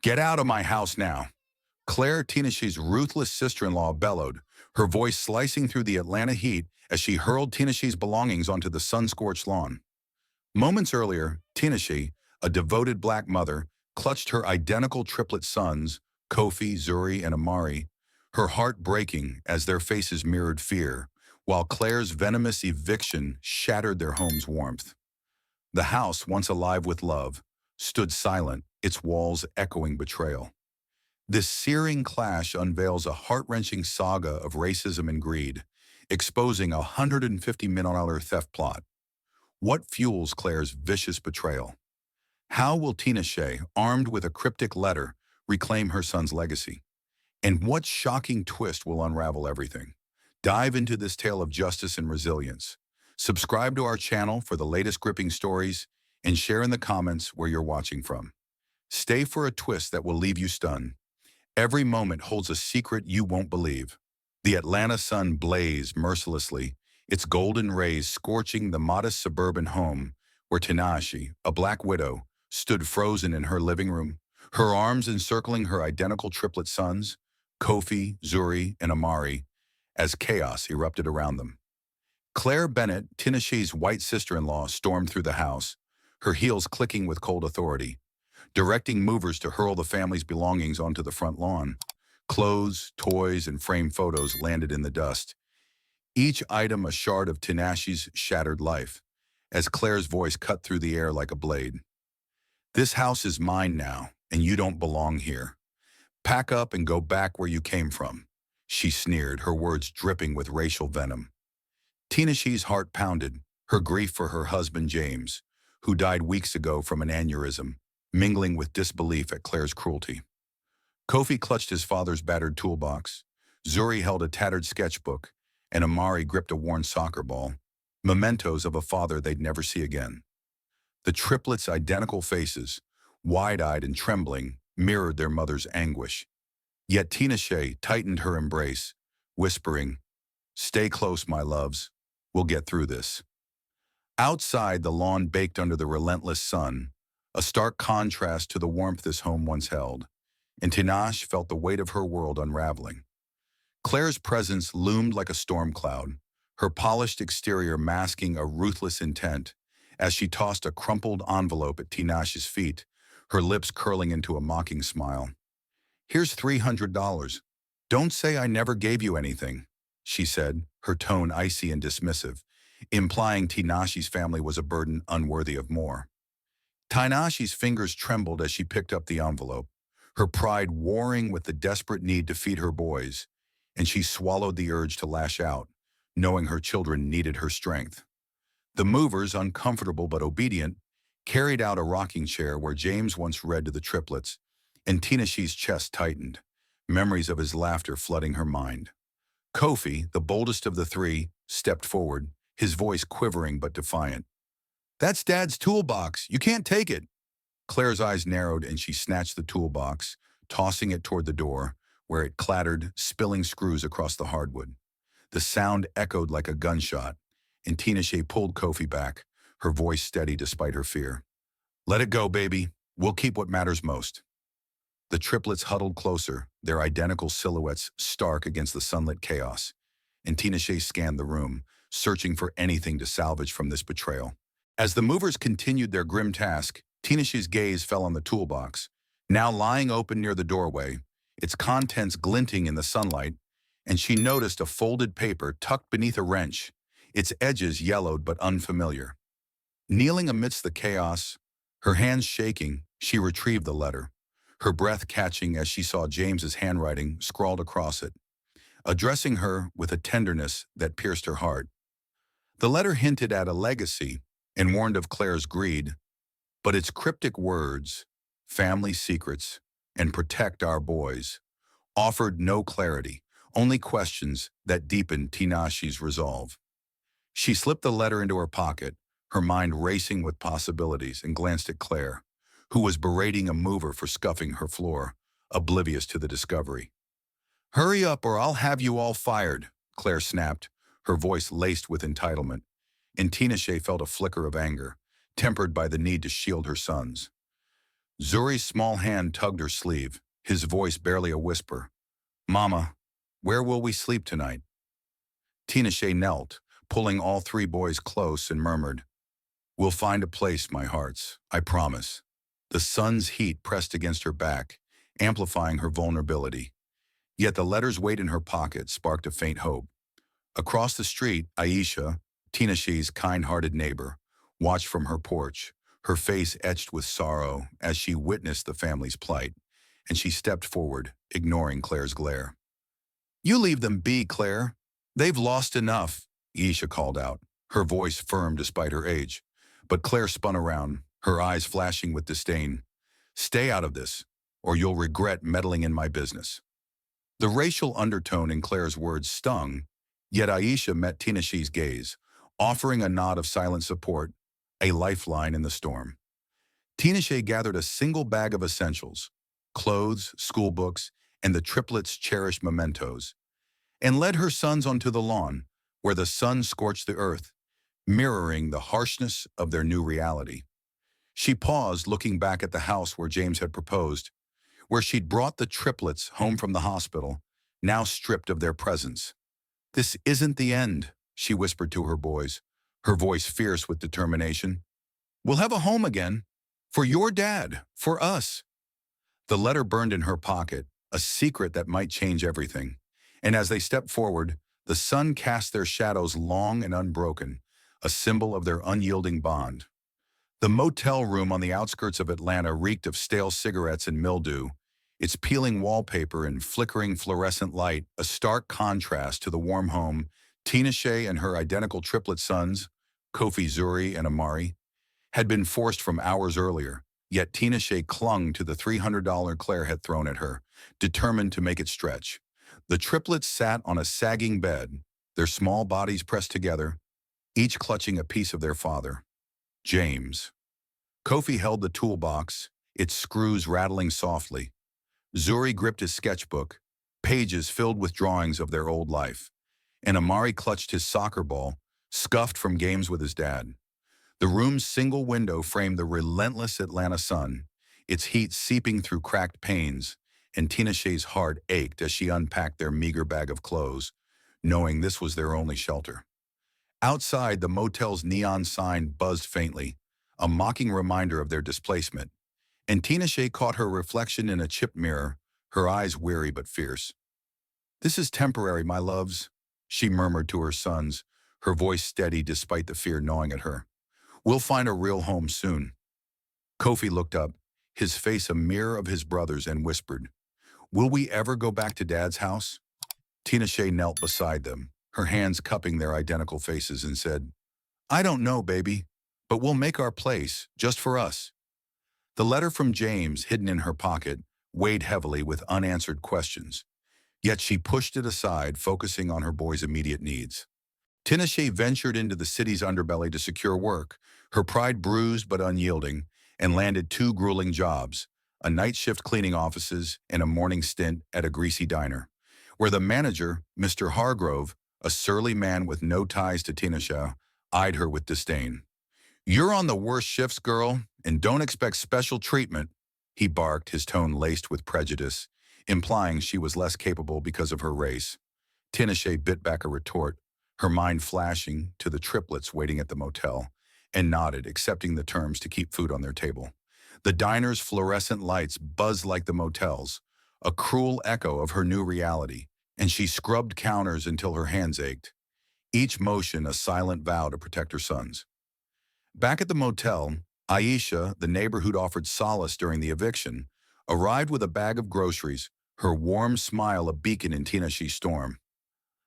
Get out of my house now. Claire, Tinashe's ruthless sister-in-law, bellowed, her voice slicing through the Atlanta heat as she hurled Tinashe's belongings onto the sun-scorched lawn. Moments earlier, Tinashe, a devoted black mother, clutched her identical triplet sons, Kofi, Zuri, and Amari, her heart breaking as their faces mirrored fear, while Claire's venomous eviction shattered their home's warmth. The house, once alive with love, stood silent, its walls echoing betrayal. This searing clash unveils a heart-wrenching saga of racism and greed, exposing a $150 million theft plot. What fuels Claire's vicious betrayal? How will Tinashe, armed with a cryptic letter, reclaim her son's legacy? And what shocking twist will unravel everything? Dive into this tale of justice and resilience. Subscribe to our channel for the latest gripping stories and share in the comments where you're watching from. Stay for a twist that will leave you stunned. Every moment holds a secret you won't believe. The Atlanta sun blazed mercilessly, its golden rays scorching the modest suburban home where Tinashe, a black widow, stood frozen in her living room, her arms encircling her identical triplet sons, Kofi, Zuri, and Amari, as chaos erupted around them. Claire Bennett, Tinashe's white sister-in-law, stormed through the house, her heels clicking with cold authority, directing movers to hurl the family's belongings onto the front lawn. Clothes, toys, and framed photos landed in the dust, each item a shard of Tinashe's shattered life, as Claire's voice cut through the air like a blade. This house is mine now, and you don't belong here. Pack up and go back where you came from, she sneered, her words dripping with racial venom. Tinashe's heart pounded, her grief for her husband James, who died weeks ago from an aneurysm, mingling with disbelief at Claire's cruelty. Kofi clutched his father's battered toolbox, Zuri held a tattered sketchbook, and Amari gripped a worn soccer ball, mementos of a father they'd never see again. The triplets' identical faces, wide-eyed and trembling, mirrored their mother's anguish. Yet Tinashe tightened her embrace, whispering, "Stay close, my loves. We'll get through this." Outside, the lawn baked under the relentless sun, a stark contrast to the warmth this home once held, and Tinashe felt the weight of her world unraveling. Claire's presence loomed like a storm cloud, her polished exterior masking a ruthless intent as she tossed a crumpled envelope at Tinashe's feet, her lips curling into a mocking smile. "Here's $300. Don't say I never gave you anything," she said, her tone icy and dismissive, implying Tinashe's family was a burden unworthy of more. Tinashe's fingers trembled as she picked up the envelope, her pride warring with the desperate need to feed her boys, and she swallowed the urge to lash out, knowing her children needed her strength. The movers, uncomfortable but obedient, carried out a rocking chair where James once read to the triplets, and Tinashe's chest tightened, memories of his laughter flooding her mind. Kofi, the boldest of the three, stepped forward, his voice quivering but defiant. "That's Dad's toolbox. You can't take it." Claire's eyes narrowed and she snatched the toolbox, tossing it toward the door, where it clattered, spilling screws across the hardwood. The sound echoed like a gunshot, and Tinashe pulled Kofi back, her voice steady despite her fear. "Let it go, baby. We'll keep what matters most." The triplets huddled closer, their identical silhouettes stark against the sunlit chaos, and Tinashe scanned the room, searching for anything to salvage from this betrayal. As the movers continued their grim task, Tinashe's gaze fell on the toolbox, now lying open near the doorway, its contents glinting in the sunlight, and she noticed a folded paper tucked beneath a wrench, its edges yellowed but unfamiliar. Kneeling amidst the chaos, her hands shaking, she retrieved the letter, her breath catching as she saw James's handwriting scrawled across it, addressing her with a tenderness that pierced her heart. The letter hinted at a legacy and warned of Claire's greed, but its cryptic words, "family secrets," and "protect our boys," offered no clarity, only questions that deepened Tinashe's resolve. She slipped the letter into her pocket, her mind racing with possibilities, and glanced at Claire, who was berating a mover for scuffing her floor, oblivious to the discovery. "Hurry up or I'll have you all fired," Claire snapped, her voice laced with entitlement, and Tinashe felt a flicker of anger, tempered by the need to shield her sons. Zuri's small hand tugged her sleeve, his voice barely a whisper. Mama, where will we sleep tonight? Tinashe knelt, pulling all three boys close, and murmured, We'll find a place, my hearts, I promise. The sun's heat pressed against her back, amplifying her vulnerability. Yet the letter's weight in her pocket sparked a faint hope. Across the street, Aisha, Tinashe's kind-hearted neighbor, watched from her porch, her face etched with sorrow as she witnessed the family's plight, and she stepped forward, ignoring Claire's glare. You leave them be, Claire. They've lost enough, Aisha called out, her voice firm despite her age. But Claire spun around, her eyes flashing with disdain. Stay out of this, or you'll regret meddling in my business. The racial undertone in Claire's words stung, yet Aisha met Tinashe's gaze, offering a nod of silent support, a lifeline in the storm. Tinashe gathered a single bag of essentials, clothes, school books, and the triplets' cherished mementos, and led her sons onto the lawn, where the sun scorched the earth, mirroring the harshness of their new reality. She paused, looking back at the house where James had proposed, where she'd brought the triplets home from the hospital, now stripped of their presence. This isn't the end, she whispered to her boys, her voice fierce with determination. We'll have a home again. For your dad, for us. The letter burned in her pocket, a secret that might change everything. And as they stepped forward, the sun cast their shadows long and unbroken, a symbol of their unyielding bond. The motel room on the outskirts of Atlanta reeked of stale cigarettes and mildew, its peeling wallpaper and flickering fluorescent light a stark contrast to the warm home Tinashe and her identical triplet sons, Kofi, Zuri, and Amari, had been forced from hours earlier, yet Tinashe clung to the $300 Claire had thrown at her, determined to make it stretch. The triplets sat on a sagging bed, their small bodies pressed together, each clutching a piece of their father, James. Kofi held the toolbox, its screws rattling softly. Zuri gripped his sketchbook, pages filled with drawings of their old life, and Amari clutched his soccer ball, scuffed from games with his dad. The room's single window framed the relentless Atlanta sun, its heat seeping through cracked panes, and Tinashe's heart ached as she unpacked their meager bag of clothes, knowing this was their only shelter. Outside, the motel's neon sign buzzed faintly, a mocking reminder of their displacement, and Tinashe caught her reflection in a chipped mirror, her eyes weary but fierce. This is temporary, my loves, she murmured to her sons, her voice steady despite the fear gnawing at her. We'll find a real home soon. Kofi looked up, his face a mirror of his brother's, and whispered, Will we ever go back to Dad's house? Tinashe knelt beside them, her hands cupping their identical faces, and said, I don't know, baby, but we'll make our place, just for us. The letter from James, hidden in her pocket, weighed heavily with unanswered questions. Yet she pushed it aside, focusing on her boys' immediate needs. Tinashe ventured into the city's underbelly to secure work, her pride bruised but unyielding, and landed 2 grueling jobs, a night shift cleaning offices and a morning stint at a greasy diner, where the manager, Mr. Hargrove, a surly man with no ties to Tinashe, eyed her with disdain. You're on the worst shifts, girl, and don't expect special treatment, he barked, his tone laced with prejudice, implying she was less capable because of her race. Tinashe bit back a retort, her mind flashing to the triplets waiting at the motel, and nodded, accepting the terms to keep food on their table. The diner's fluorescent lights buzzed like the motel's, a cruel echo of her new reality, and she scrubbed counters until her hands ached, each motion a silent vow to protect her sons. Back at the motel, Aisha, the neighbor who'd offered solace during the eviction, arrived with a bag of groceries, her warm smile a beacon in Tinashe's storm.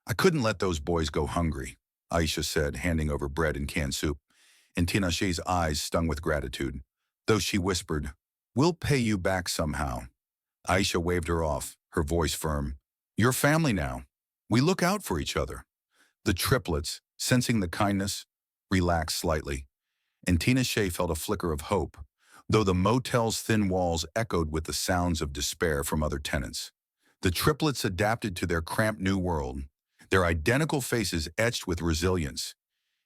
I couldn't let those boys go hungry, Aisha said, handing over bread and canned soup, and Tinashe's eyes stung with gratitude, though she whispered, We'll pay you back somehow. Aisha waved her off, her voice firm. You're family now. We look out for each other. The triplets, sensing the kindness, relaxed slightly, and Tinashe felt a flicker of hope, though the motel's thin walls echoed with the sounds of despair from other tenants. The triplets adapted to their cramped new world, their identical faces etched with resilience.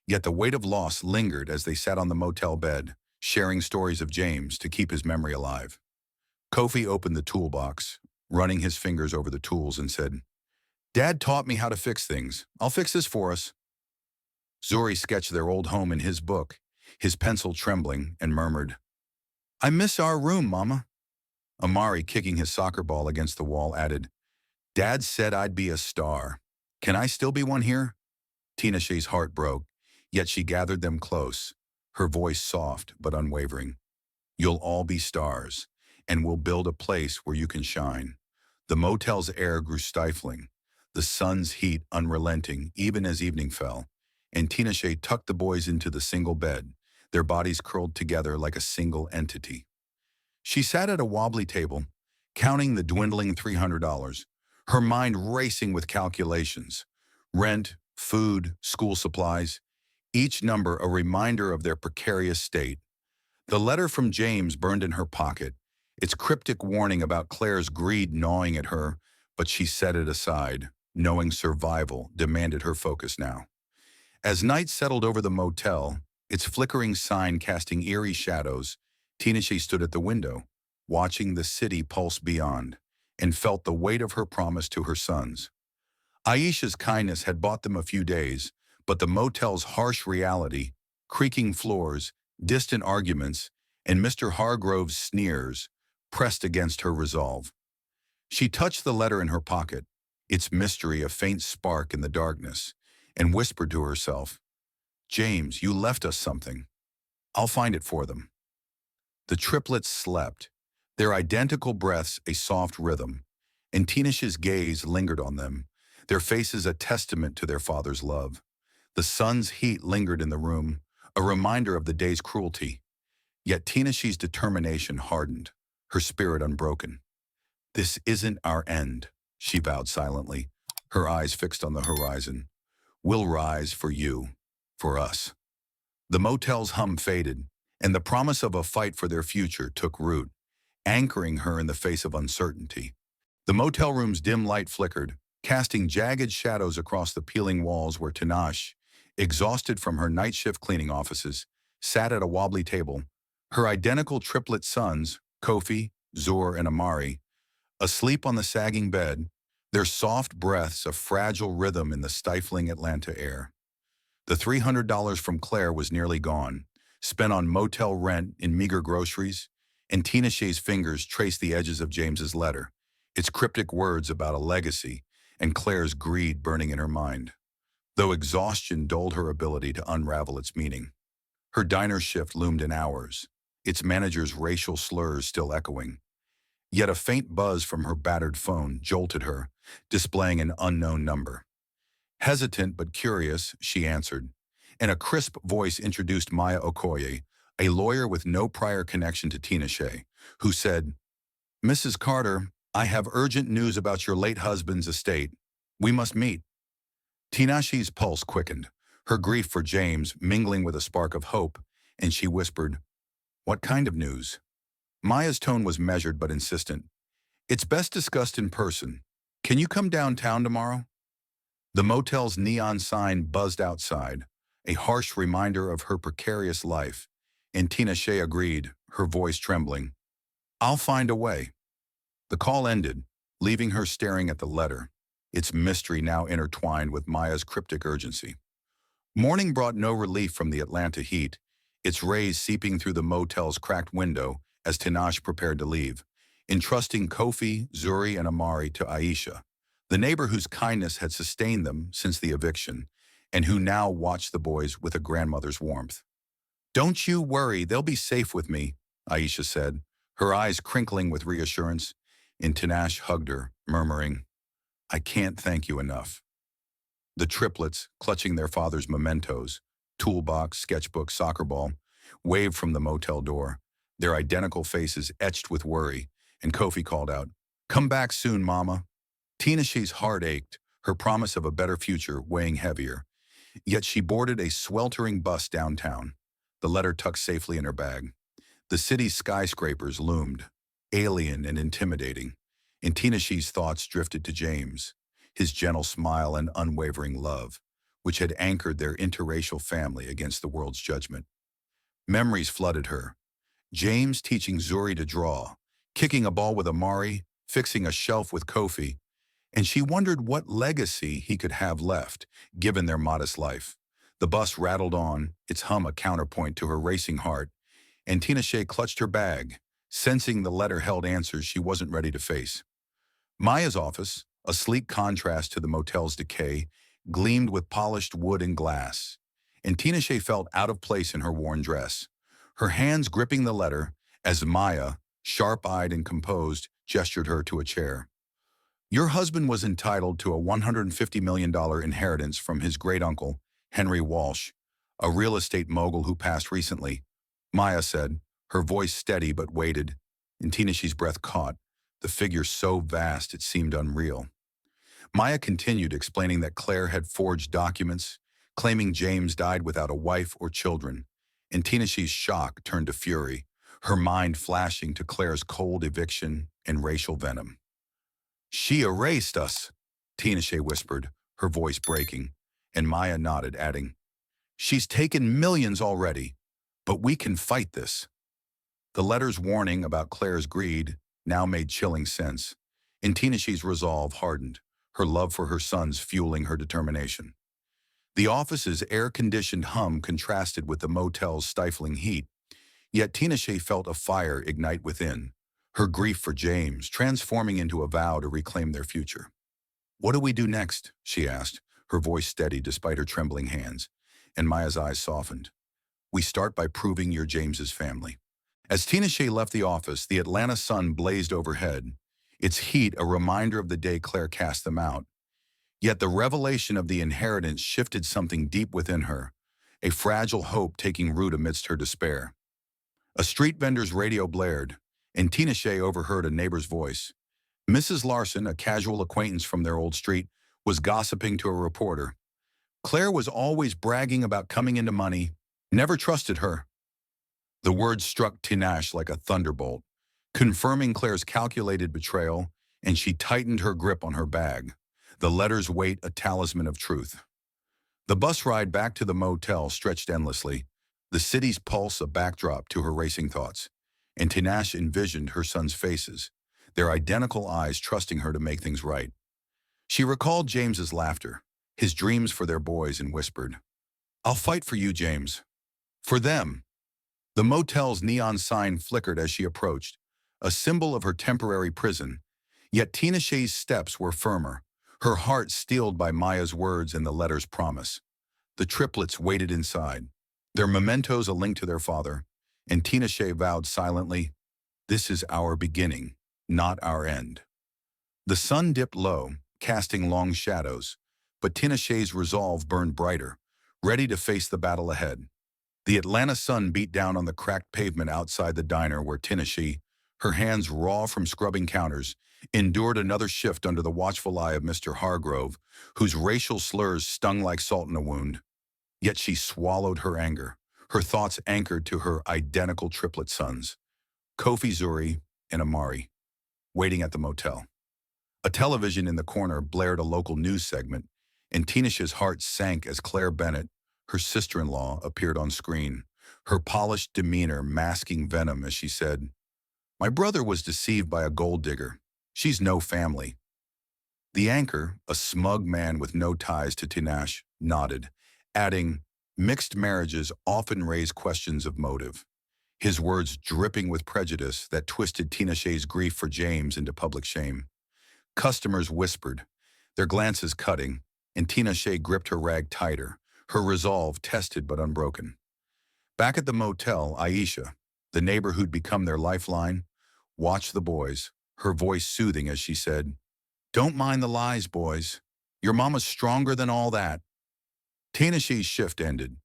Yet the weight of loss lingered as they sat on the motel bed, sharing stories of James to keep his memory alive. Kofi opened the toolbox, running his fingers over the tools and said, "Dad taught me how to fix things. I'll fix this for us." Zuri sketched their old home in his book, his pencil trembling, and murmured, "I miss our room, Mama." Amari, kicking his soccer ball against the wall, added, "Dad said I'd be a star. Can I still be one here?" Tinashe's heart broke, yet she gathered them close, her voice soft but unwavering. "You'll all be stars, and we'll build a place where you can shine." The motel's air grew stifling, the sun's heat unrelenting even as evening fell, and Tinashe tucked the boys into the single bed, their bodies curled together like a single entity. She sat at a wobbly table, counting the dwindling $300, her mind racing with calculations. Rent, food, school supplies, each number a reminder of their precarious state. The letter from James burned in her pocket, its cryptic warning about Claire's greed gnawing at her, but she set it aside, knowing survival demanded her focus now. As night settled over the motel, its flickering sign casting eerie shadows, Tinashe stood at the window, watching the city pulse beyond, and felt the weight of her promise to her sons. Aisha's kindness had bought them a few days, but the motel's harsh reality, creaking floors, distant arguments, and Mr. Hargrove's sneers pressed against her resolve. She touched the letter in her pocket, its mystery a faint spark in the darkness, and whispered to herself, "James, you left us something. I'll find it for them." The triplets slept, their identical breaths a soft rhythm, and Tinashe's gaze lingered on them, their faces a testament to their father's love. The sun's heat lingered in the room, a reminder of the day's cruelty. Yet Tinashe's determination hardened, her spirit unbroken. "This isn't our end," she vowed silently, her eyes fixed on the horizon. "We'll rise for you, for us." The motel's hum faded, and the promise of a fight for their future took root, anchoring her in the face of uncertainty. The motel room's dim light flickered, casting jagged shadows across the peeling walls where Tanash, exhausted from her night shift cleaning offices, sat at a wobbly table, her identical triplet sons, Kofi, Zur, and Amari, asleep on the sagging bed, their soft breaths a fragile rhythm in the stifling Atlanta air. The $300 from Claire was nearly gone, spent on motel rent and meager groceries, and Tinashe's fingers traced the edges of James's letter, its cryptic words about a legacy and Claire's greed burning in her mind, though exhaustion dulled her ability to unravel its meaning. Her diner shift loomed in hours, its manager's racial slurs still echoing. Yet a faint buzz from her battered phone jolted her, displaying an unknown number. Hesitant but curious, she answered, and a crisp voice introduced Maya Okoye, a lawyer with no prior connection to Tinashe, who said, "Mrs. Carter, I have urgent news about your late husband's estate. We must meet." Tinashe's pulse quickened, her grief for James mingling with a spark of hope, and she whispered, "What kind of news?" Maya's tone was measured but insistent. "It's best discussed in person. Can you come downtown tomorrow?" The motel's neon sign buzzed outside, a harsh reminder of her precarious life, and Tinashe agreed, her voice trembling. "I'll find a way." The call ended, leaving her staring at the letter, its mystery now intertwined with Maya's cryptic urgency. Morning brought no relief from the Atlanta heat, its rays seeping through the motel's cracked window as Tanash prepared to leave, entrusting Kofi, Zuri, and Amari to Aisha, the neighbor whose kindness had sustained them since the eviction, and who now watched the boys with a grandmother's warmth. "Don't you worry, they'll be safe with me," Aisha said, her eyes crinkling with reassurance, and Tanash hugged her, murmuring, "I can't thank you enough." The triplets, clutching their father's mementos, toolbox, sketchbook, soccer ball, waved from the motel door, their identical faces etched with worry, and Kofi called out, "Come back soon, Mama." Tinashe's heart ached, her promise of a better future weighing heavier. Yet she boarded a sweltering bus downtown, the letter tucked safely in her bag. The city's skyscrapers loomed, alien and intimidating, and Tinashe's thoughts drifted to James, his gentle smile and unwavering love, which had anchored their interracial family against the world's judgment. Memories flooded her. James teaching Zuri to draw, kicking a ball with Amari, fixing a shelf with Kofi, and she wondered what legacy he could have left, given their modest life. The bus rattled on, its hum a counterpoint to her racing heart, and Tinashe clutched her bag, sensing the letter held answers she wasn't ready to face. Maya's office, a sleek contrast to the motel's decay, gleamed with polished wood and glass, and Tinashe felt out of place in her worn dress, her hands gripping the letter as Maya, sharp-eyed and composed, gestured her to a chair. Your husband was entitled to a $150 million inheritance from his great-uncle, Henry Walsh, a real estate mogul who passed recently, Maya said, her voice steady but weighted, and Tinashe's breath caught, the figure so vast it seemed unreal. Maya continued, explaining that Claire had forged documents, claiming James died without a wife or children, and Tinashe's shock turned to fury, her mind flashing to Claire's cold eviction and racial venom. She erased us, Tinashe whispered, her voice breaking, and Maya nodded, adding, She's taken millions already, but we can fight this. The letter's warning about Claire's greed now made chilling sense, and Tinashe's resolve hardened, her love for her sons fueling her determination. The office's air-conditioned hum contrasted with the motel's stifling heat, yet Tinashe felt a fire ignite within, her grief for James transforming into a vow to reclaim their future. What do we do next? She asked, her voice steady despite her trembling hands, and Maya's eyes softened. We start by proving you're James's family. As Tinashe left the office, the Atlanta sun blazed overhead, its heat a reminder of the day Claire cast them out. Yet the revelation of the inheritance shifted something deep within her, a fragile hope taking root amidst her despair. A street vendor's radio blared, and Tinashe overheard a neighbor's voice. Mrs. Larson, a casual acquaintance from their old street, was gossiping to a reporter. Claire was always bragging about coming into money, never trusted her. The words struck Tinashe like a thunderbolt, confirming Claire's calculated betrayal, and she tightened her grip on her bag, the letter's weight a talisman of truth. The bus ride back to the motel stretched endlessly, the city's pulse a backdrop to her racing thoughts, and Tinashe envisioned her sons' faces, their identical eyes trusting her to make things right. She recalled James's laughter, his dreams for their boys, and whispered, I'll fight for you, James. For them. The motel's neon sign flickered as she approached, a symbol of her temporary prison, yet Tinashe's steps were firmer, her heart steeled by Maya's words and the letter's promise. The triplets waited inside, their mementos a link to their father, and Tinashe vowed silently, This is our beginning, not our end. The sun dipped low, casting long shadows, but Tinashe's resolve burned brighter, ready to face the battle ahead. The Atlanta sun beat down on the cracked pavement outside the diner where Tinashe, her hands raw from scrubbing counters, endured another shift under the watchful eye of Mr. Hargrove, whose racial slurs stung like salt in a wound. Yet she swallowed her anger, her thoughts anchored to her identical triplet sons, Kofi, Zuri, and Amari, waiting at the motel. A television in the corner blared a local news segment, and Tinashe's heart sank as Claire Bennett, her sister-in-law, appeared on screen, her polished demeanor masking venom as she said, My brother was deceived by a gold digger. She's no family. The anchor, a smug man with no ties to Tinashe, nodded, adding, Mixed marriages often raise questions of motive. His words dripping with prejudice that twisted Tinashe's grief for James into public shame. Customers whispered, their glances cutting, and Tinashe gripped her rag tighter, her resolve tested but unbroken. Back at the motel, Aisha, the neighbor who'd become their lifeline, watched the boys, her voice soothing as she said, Don't mind the lies, boys. Your mama's stronger than all that. Tinashe's shift ended,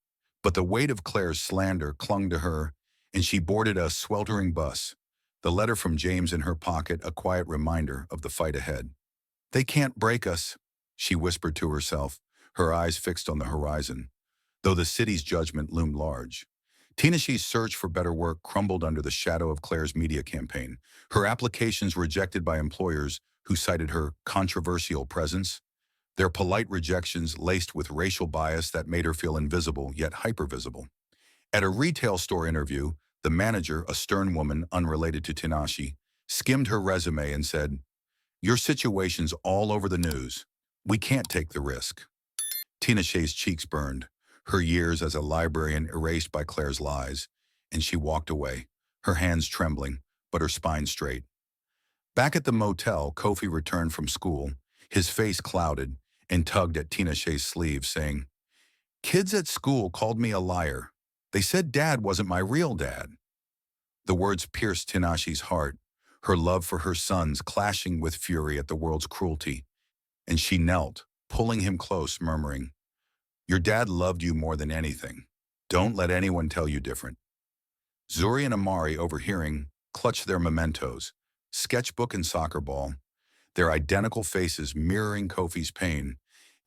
but the weight of Claire's slander clung to her, and she boarded a sweltering bus, the letter from James in her pocket a quiet reminder of the fight ahead. They can't break us, she whispered to herself, her eyes fixed on the horizon, though the city's judgment loomed large. Tinashe's search for better work crumbled under the shadow of Claire's media campaign, her applications rejected by employers who cited her controversial presence, their polite rejections laced with racial bias that made her feel invisible yet hypervisible. At a retail store interview, the manager, a stern woman unrelated to Tinashe, skimmed her resume and said, "Your situation's all over the news. We can't take the risk." Tinashe's cheeks burned, her years as a librarian erased by Claire's lies, and she walked away, her hands trembling, but her spine straight. Back at the motel, Kofi returned from school, his face clouded, and tugged at Tinashe's sleeve, saying, "Kids at school called me a liar. They said Dad wasn't my real dad." The words pierced Tinashe's heart, her love for her sons clashing with fury at the world's cruelty, and she knelt, pulling him close, murmuring, "Your dad loved you more than anything. Don't let anyone tell you different." Zuri and Amari, overhearing, clutched their mementos, sketchbook and soccer ball, their identical faces mirroring Kofi's pain,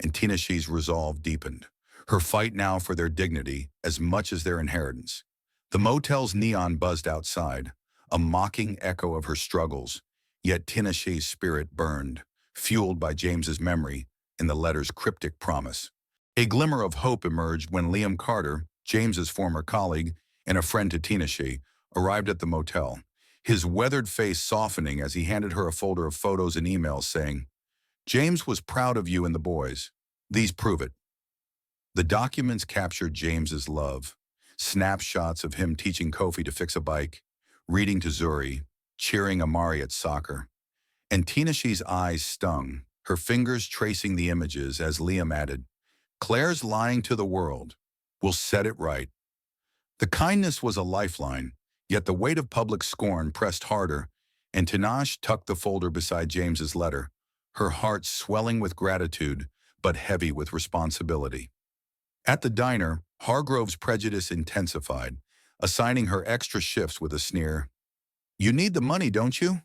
and Tinashe's resolve deepened, her fight now for their dignity as much as their inheritance. The motel's neon buzzed outside, a mocking echo of her struggles, yet Tinashe's spirit burned, fueled by James's memory and the letter's cryptic promise. A glimmer of hope emerged when Liam Carter, James's former colleague and a friend to Tinashe, arrived at the motel, his weathered face softening as he handed her a folder of photos and emails saying, "James was proud of you and the boys. These prove it." The documents captured James's love, snapshots of him teaching Kofi to fix a bike, reading to Zuri, cheering Amari at soccer. And Tinashe's eyes stung, her fingers tracing the images as Liam added, "Claire's lying to the world. We'll set it right." The kindness was a lifeline, yet the weight of public scorn pressed harder, and Tinashe tucked the folder beside James's letter, her heart swelling with gratitude but heavy with responsibility. At the diner, Hargrove's prejudice intensified, assigning her extra shifts with a sneer. "You need the money, don't you?"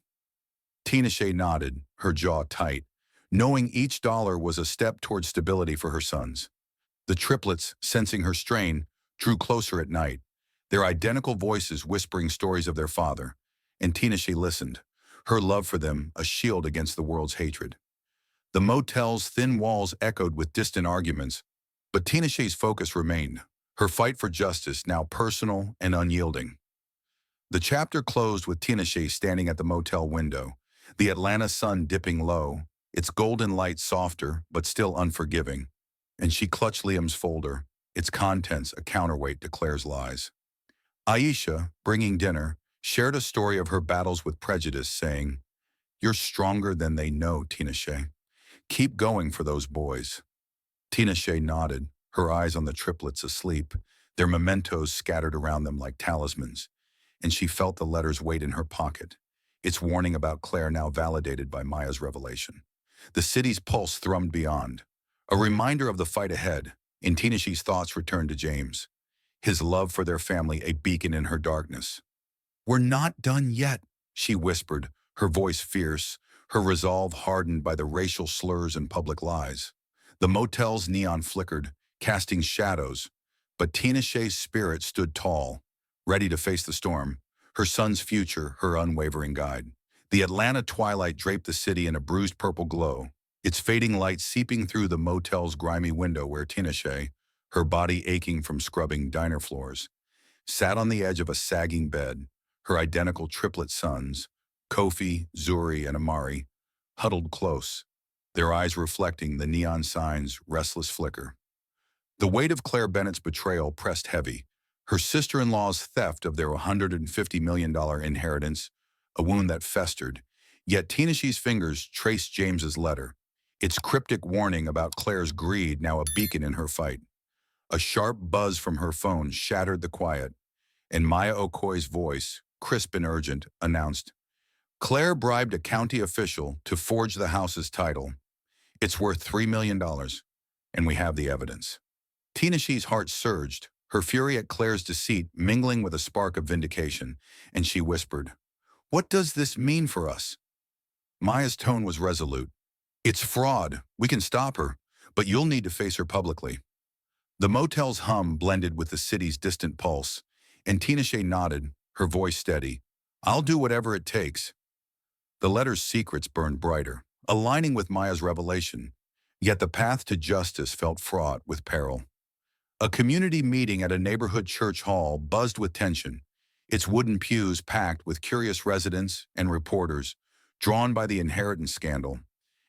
Tinashe nodded, her jaw tight, knowing each dollar was a step toward stability for her sons. The triplets, sensing her strain, drew closer at night, their identical voices whispering stories of their father, and Tinashe listened, her love for them a shield against the world's hatred. The motel's thin walls echoed with distant arguments, but Tinashe's focus remained, her fight for justice now personal and unyielding. The chapter closed with Tinashe standing at the motel window, the Atlanta sun dipping low, its golden light softer but still unforgiving, and she clutched Liam's folder, its contents a counterweight to Claire's lies. Aisha, bringing dinner, shared a story of her battles with prejudice, saying, "You're stronger than they know, Tinashe. Keep going for those boys." Tinashe nodded, her eyes on the triplets asleep, their mementos scattered around them like talismans, and she felt the letter's weight in her pocket, its warning about Claire now validated by Maya's revelation. The city's pulse thrummed beyond, a reminder of the fight ahead, and Tinashe's thoughts returned to James, his love for their family a beacon in her darkness. "We're not done yet," she whispered, her voice fierce, her resolve hardened by the racial slurs and public lies. The motel's neon flickered, casting shadows, but Tinashe's spirit stood tall, ready to face the storm, her son's future her unwavering guide. The Atlanta twilight draped the city in a bruised purple glow, its fading light seeping through the motel's grimy window where Tinashe, her body aching from scrubbing diner floors, sat on the edge of a sagging bed, her identical triplet sons, Kofi, Zuri, and Amari, huddled close, their eyes reflecting the neon sign's restless flicker. The weight of Claire Bennett's betrayal pressed heavy, her sister-in-law's theft of their $150 million inheritance, a wound that festered, yet Tinashe's fingers traced James's letter, its cryptic warning about Claire's greed now a beacon in her fight. A sharp buzz from her phone shattered the quiet, and Maya Okoye's voice, crisp and urgent, announced, "Claire bribed a county official to forge the house's title. It's worth $3 million, and we have the evidence." Tinashe's heart surged, her fury at Claire's deceit mingling with a spark of vindication, and she whispered, "What does this mean for us?" Maya's tone was resolute. "It's fraud. We can stop her, but you'll need to face her publicly." The motel's hum blended with the city's distant pulse, and Tinashe nodded, her voice steady. "I'll do whatever it takes." The letter's secrets burned brighter, aligning with Maya's revelation, yet the path to justice felt fraught with peril. A community meeting at a neighborhood church hall buzzed with tension, its wooden pews packed with curious residents and reporters, drawn by the inheritance scandal.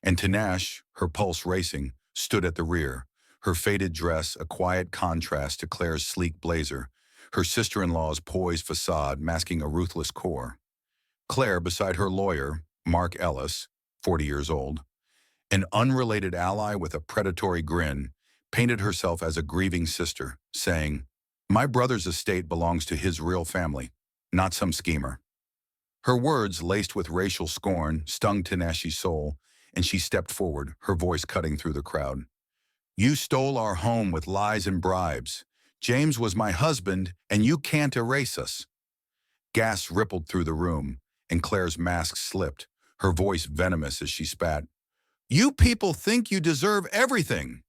And Tanash, her pulse racing, stood at the rear, her faded dress a quiet contrast to Claire's sleek blazer, her sister-in-law's poised facade masking a ruthless core. Claire, beside her lawyer, Mark Ellis, 40 years old, an unrelated ally with a predatory grin, painted herself as a grieving sister, saying, "My brother's estate belongs to his real family, not some schemer." Her words, laced with racial scorn, stung Tanashi's soul, and she stepped forward, her voice cutting through the crowd. "You stole our home with lies and bribes. James was my husband, and you can't erase us." Gas rippled through the room, and Claire's mask slipped, her voice venomous as she spat. "You people think you deserve everything."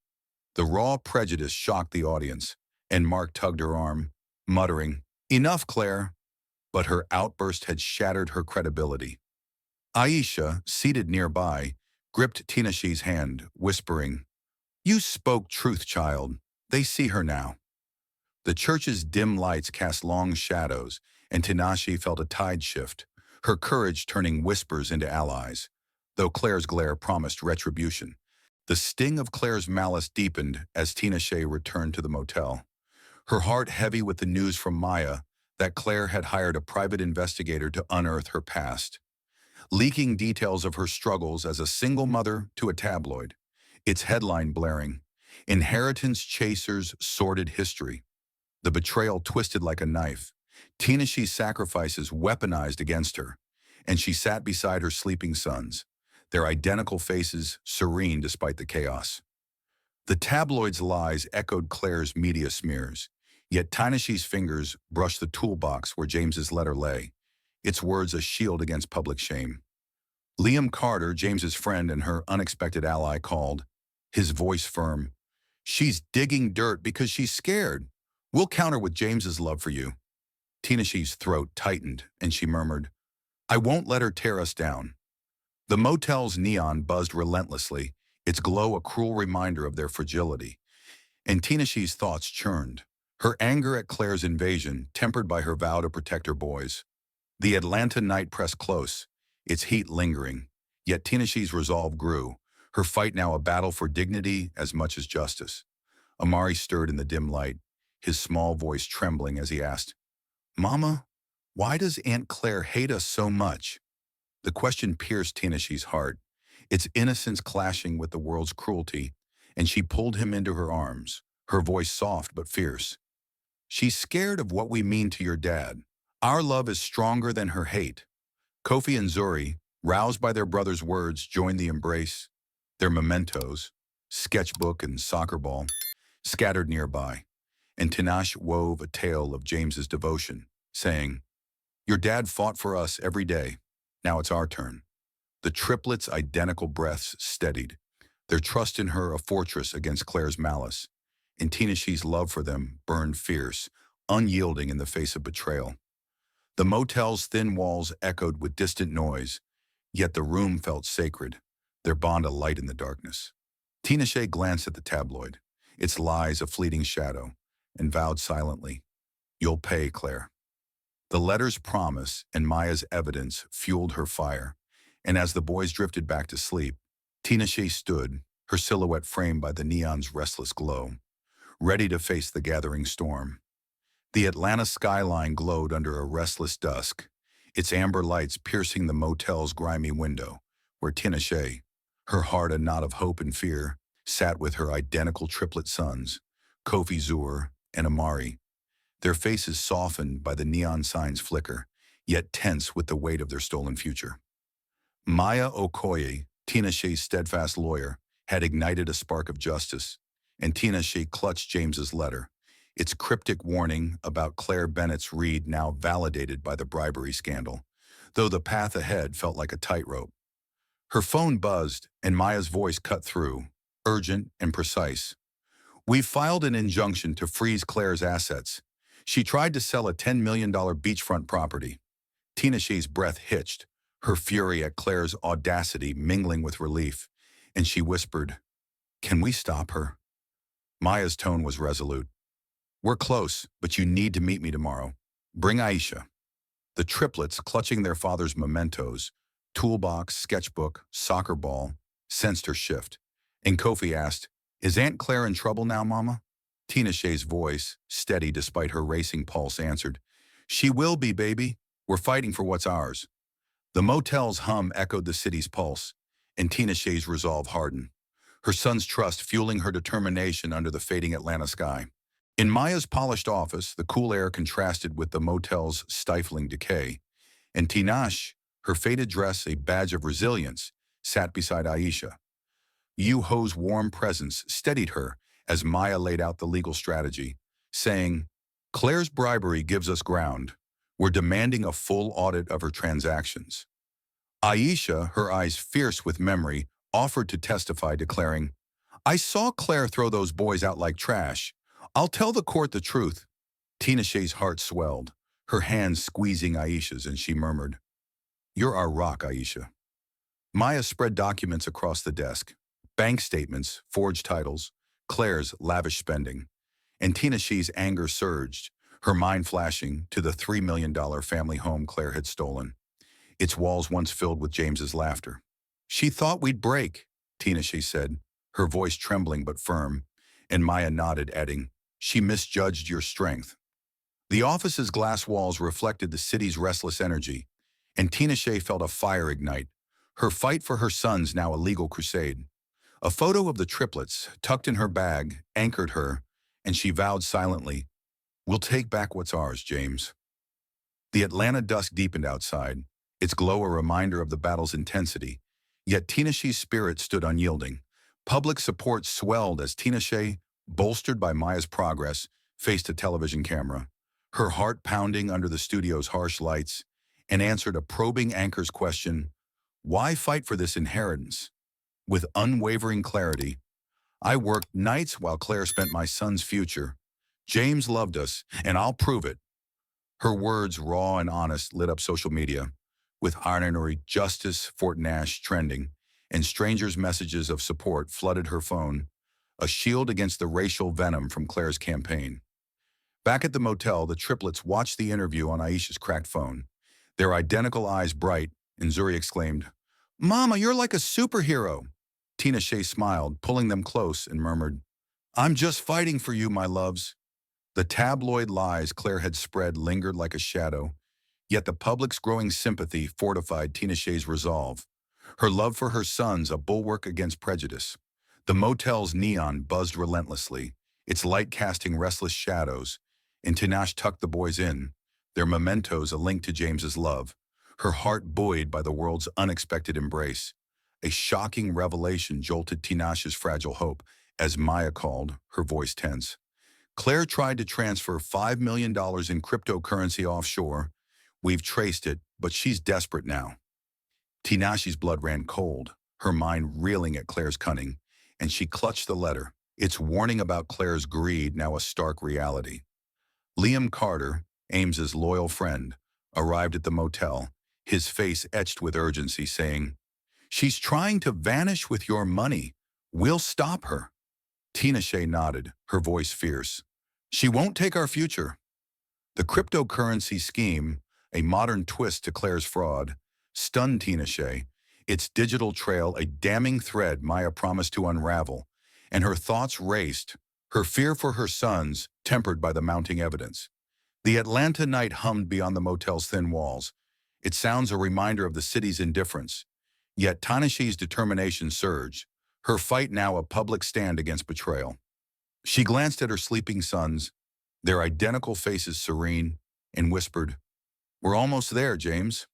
The raw prejudice shocked the audience, and Mark tugged her arm, muttering, "Enough, Claire." But her outburst had shattered her credibility. Aisha, seated nearby, gripped Tinashe's hand, whispering, "You spoke truth, child. They see her now." The church's dim lights cast long shadows, and Tinashe felt a tide shift, her courage turning whispers into allies, though Claire's glare promised retribution. The sting of Claire's malice deepened as Tinashe returned to the motel, her heart heavy with the news from Maya that Claire had hired a private investigator to unearth her past, leaking details of her struggles as a single mother to a tabloid, its headline blaring, "Inheritance Chasers' Sordid History." The betrayal twisted like a knife, Tinashe's sacrifices weaponized against her, and she sat beside her sleeping sons, their identical faces serene despite the chaos. The tabloid's lies echoed Claire's media smears, yet Tinashe's fingers brushed the toolbox where James's letter lay, its words a shield against public shame. Liam Carter, James's friend and her unexpected ally, called, his voice firm. "She's digging dirt because she's scared. We'll counter with James's love for you." Tinashe's throat tightened, and she murmured, "I won't let her tear us down." The motel's neon buzzed relentlessly, its glow a cruel reminder of their fragility. And Tinashe's thoughts churned, her anger at Claire's invasion tempered by her vow to protect her boys. The Atlanta night pressed close, its heat lingering, yet Tinashe's resolve grew, her fight now a battle for dignity as much as justice. Amari stirred in the dim light, his small voice trembling as he asked, "Mama, why does Aunt Claire hate us so much?" The question pierced Tinashe's heart, its innocence clashing with the world's cruelty, and she pulled him into her arms, her voice soft but fierce. "She's scared of what we mean to your dad. Our love is stronger than her hate." Kofi and Zuri, roused by their brother's words, joined the embrace, their mementos, sketchbook and soccer ball, scattered nearby, and Tinash wove a tale of James's devotion, saying, "Your dad fought for us every day. Now it's our turn." The triplets' identical breaths steadied, their trust in her a fortress against Claire's malice, and Tinashe's love for them burned fierce, unyielding in the face of betrayal. The motel's thin walls echoed with distant noise, yet the room felt sacred, their bond alight in the darkness. Tinashe glanced at the tabloid, its lies a fleeting shadow, and vowed silently, "You'll pay, Claire." The letter's promise and Maya's evidence fueled her fire, and as the boys drifted back to sleep, Tinashe stood, her silhouette framed by the neon's restless glow, ready to face the gathering storm. The Atlanta skyline glowed under a restless dusk, its amber lights piercing the motel's grimy window, where Tinashe, her heart a knot of hope and fear, sat with her identical triplet sons, Kofi Zur and Amari, their faces softened by the neon sign's flicker, yet tense with the weight of their stolen future. Maya Okoye, Tinashe's steadfast lawyer, had ignited a spark of justice, and Tinashe clutched James's letter, its cryptic warning about Claire Bennett's read now validated by the bribery scandal, though the path ahead felt like a tightrope. Her phone buzzed, and Maya's voice cut through, urgent and precise. "We've filed an injunction to freeze Claire's assets. She tried to sell a $10 million beachfront property." Tinashe's breath hitched, her fury at Claire's audacity mingling with relief, and she whispered, "Can we stop her?" Maya's tone was resolute. We're close, but you need to meet me tomorrow. Bring Aisha. The triplets, clutching their father's mementos, toolbox, sketchbook, soccer ball, sensed her shift. And Kofi asked, "Is Aunt Claire in trouble now, Mama?" Tina Shay's voice, steady despite her racing pulse, answered, "She will be, baby. We're fighting for what's ours." The motel's hum echoed the city's pulse, and Tina Shay's resolve hardened, her son's trust fueling her determination under the fading Atlanta sky. In Maya's polished office, the cool air contrasted with the motel's stifling decay, and Tinash, her faded dress a badge of resilience, sat beside Aisha. Yu Ho's warm presence steadied her as Maya laid out the legal strategy, saying, "Claire's bribery gives us ground. We're demanding a full audit of her transactions." Aisha, her eyes fierce with memory, offered to testify, declaring, "I saw Claire throw those boys out like trash. I'll tell the court the truth." Tina Shay's heart swelled, her hands squeezing Aisha's, and she murmured, "You're our rock, Aisha." Maya spread documents across the desk, bank statements, forged titles, Claire's lavish spending. And Tina Shay's anger surged, her mind flashing to the $3 million family home Claire had stolen, its walls once filled with James's laughter. "She thought we'd break," Tina Shay said, her voice trembling but firm, and Maya nodded, adding, "She misjudged your strength." The office's glass walls reflected the city's restless energy, and Tina Shay felt a fire ignite, her fight for her sons now a legal crusade. A photo of the triplets, tucked in her bag, anchored her, and she vowed silently, "We'll take back what's ours, James." The Atlanta dusk deepened outside, its glow a reminder of the battle's intensity, yet Tina Shay's spirit stood unyielding. Public support swelled as Tina Shay, bolstered by Maya's progress, faced a television camera, her heart pounding under the studio's harsh lights, and answered a probing anchor's question, "Why fight for this inheritance?" With unwavering clarity, "I worked nights while Claire spent my son's future. James loved us, and I'll prove it." Her words, raw and honest, lit up social media, with honorary Justice Fort Nash trending, and strangers' messages of support flooded her phone, a shield against the racial venom from Claire's campaign. Back at the motel, the triplets watched the interview on Aisha's cracked phone, their identical eyes bright, and Zuri exclaimed, "Mama, you're like a superhero." Tina Shay smiled, pulling them close, and murmured, "I'm just fighting for you, my loves." The tabloid lies Claire had spread lingered like a shadow, yet the public's growing sympathy fortified Tina Shay's resolve, her love for her sons a bulwark against prejudice. The motel's neon buzzed relentlessly, its light casting restless shadows, and Tinash tucked the boys in, their mementos a link to James's love, her heart buoyed by the world's unexpected embrace. A shocking revelation jolted Tinash's fragile hope, as Maya called, her voice tense. Claire tried to transfer $5 million in cryptocurrency offshore. We've traced it, but she's desperate now. Tinashi's blood ran cold, her mind reeling at Claire's cunning, and she clutched the letter, its warning about Claire's greed now a stark reality. Liam Carter, Ames's loyal friend, arrived at the motel, his face etched with urgency, saying, "She's trying to vanish with your money. We'll stop her." Tina Shay nodded, her voice fierce. "She won't take our future." The cryptocurrency scheme, a modern twist to Claire's fraud, stunned Tina Shay, its digital trail a damning thread Maya promised to unravel, and her thoughts raced, her fear for her sons tempered by the mounting evidence. The Atlanta night hummed beyond the motel's thin walls, its sounds a reminder of the city's indifference. Yet Tanashi's determination surged, her fight now a public stand against betrayal. She glanced at her sleeping sons, their identical faces serene, and whispered, "We're almost there, James."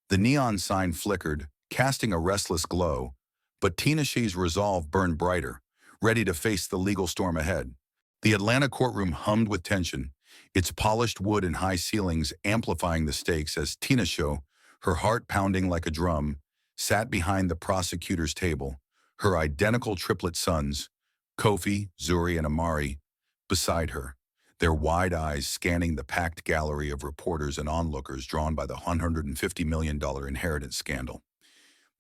The neon sign flickered, casting a restless glow, but Tina Shee's resolve burned brighter, ready to face the legal storm ahead. The Atlanta courtroom hummed with tension, its polished wood and high ceilings amplifying the stakes as Tina Show, her heart pounding like a drum, sat behind the prosecutor's table, her identical triplet sons, Kofi, Zuri, and Amari, beside her, their wide eyes scanning the packed gallery of reporters and onlookers drawn by the $150 million inheritance scandal.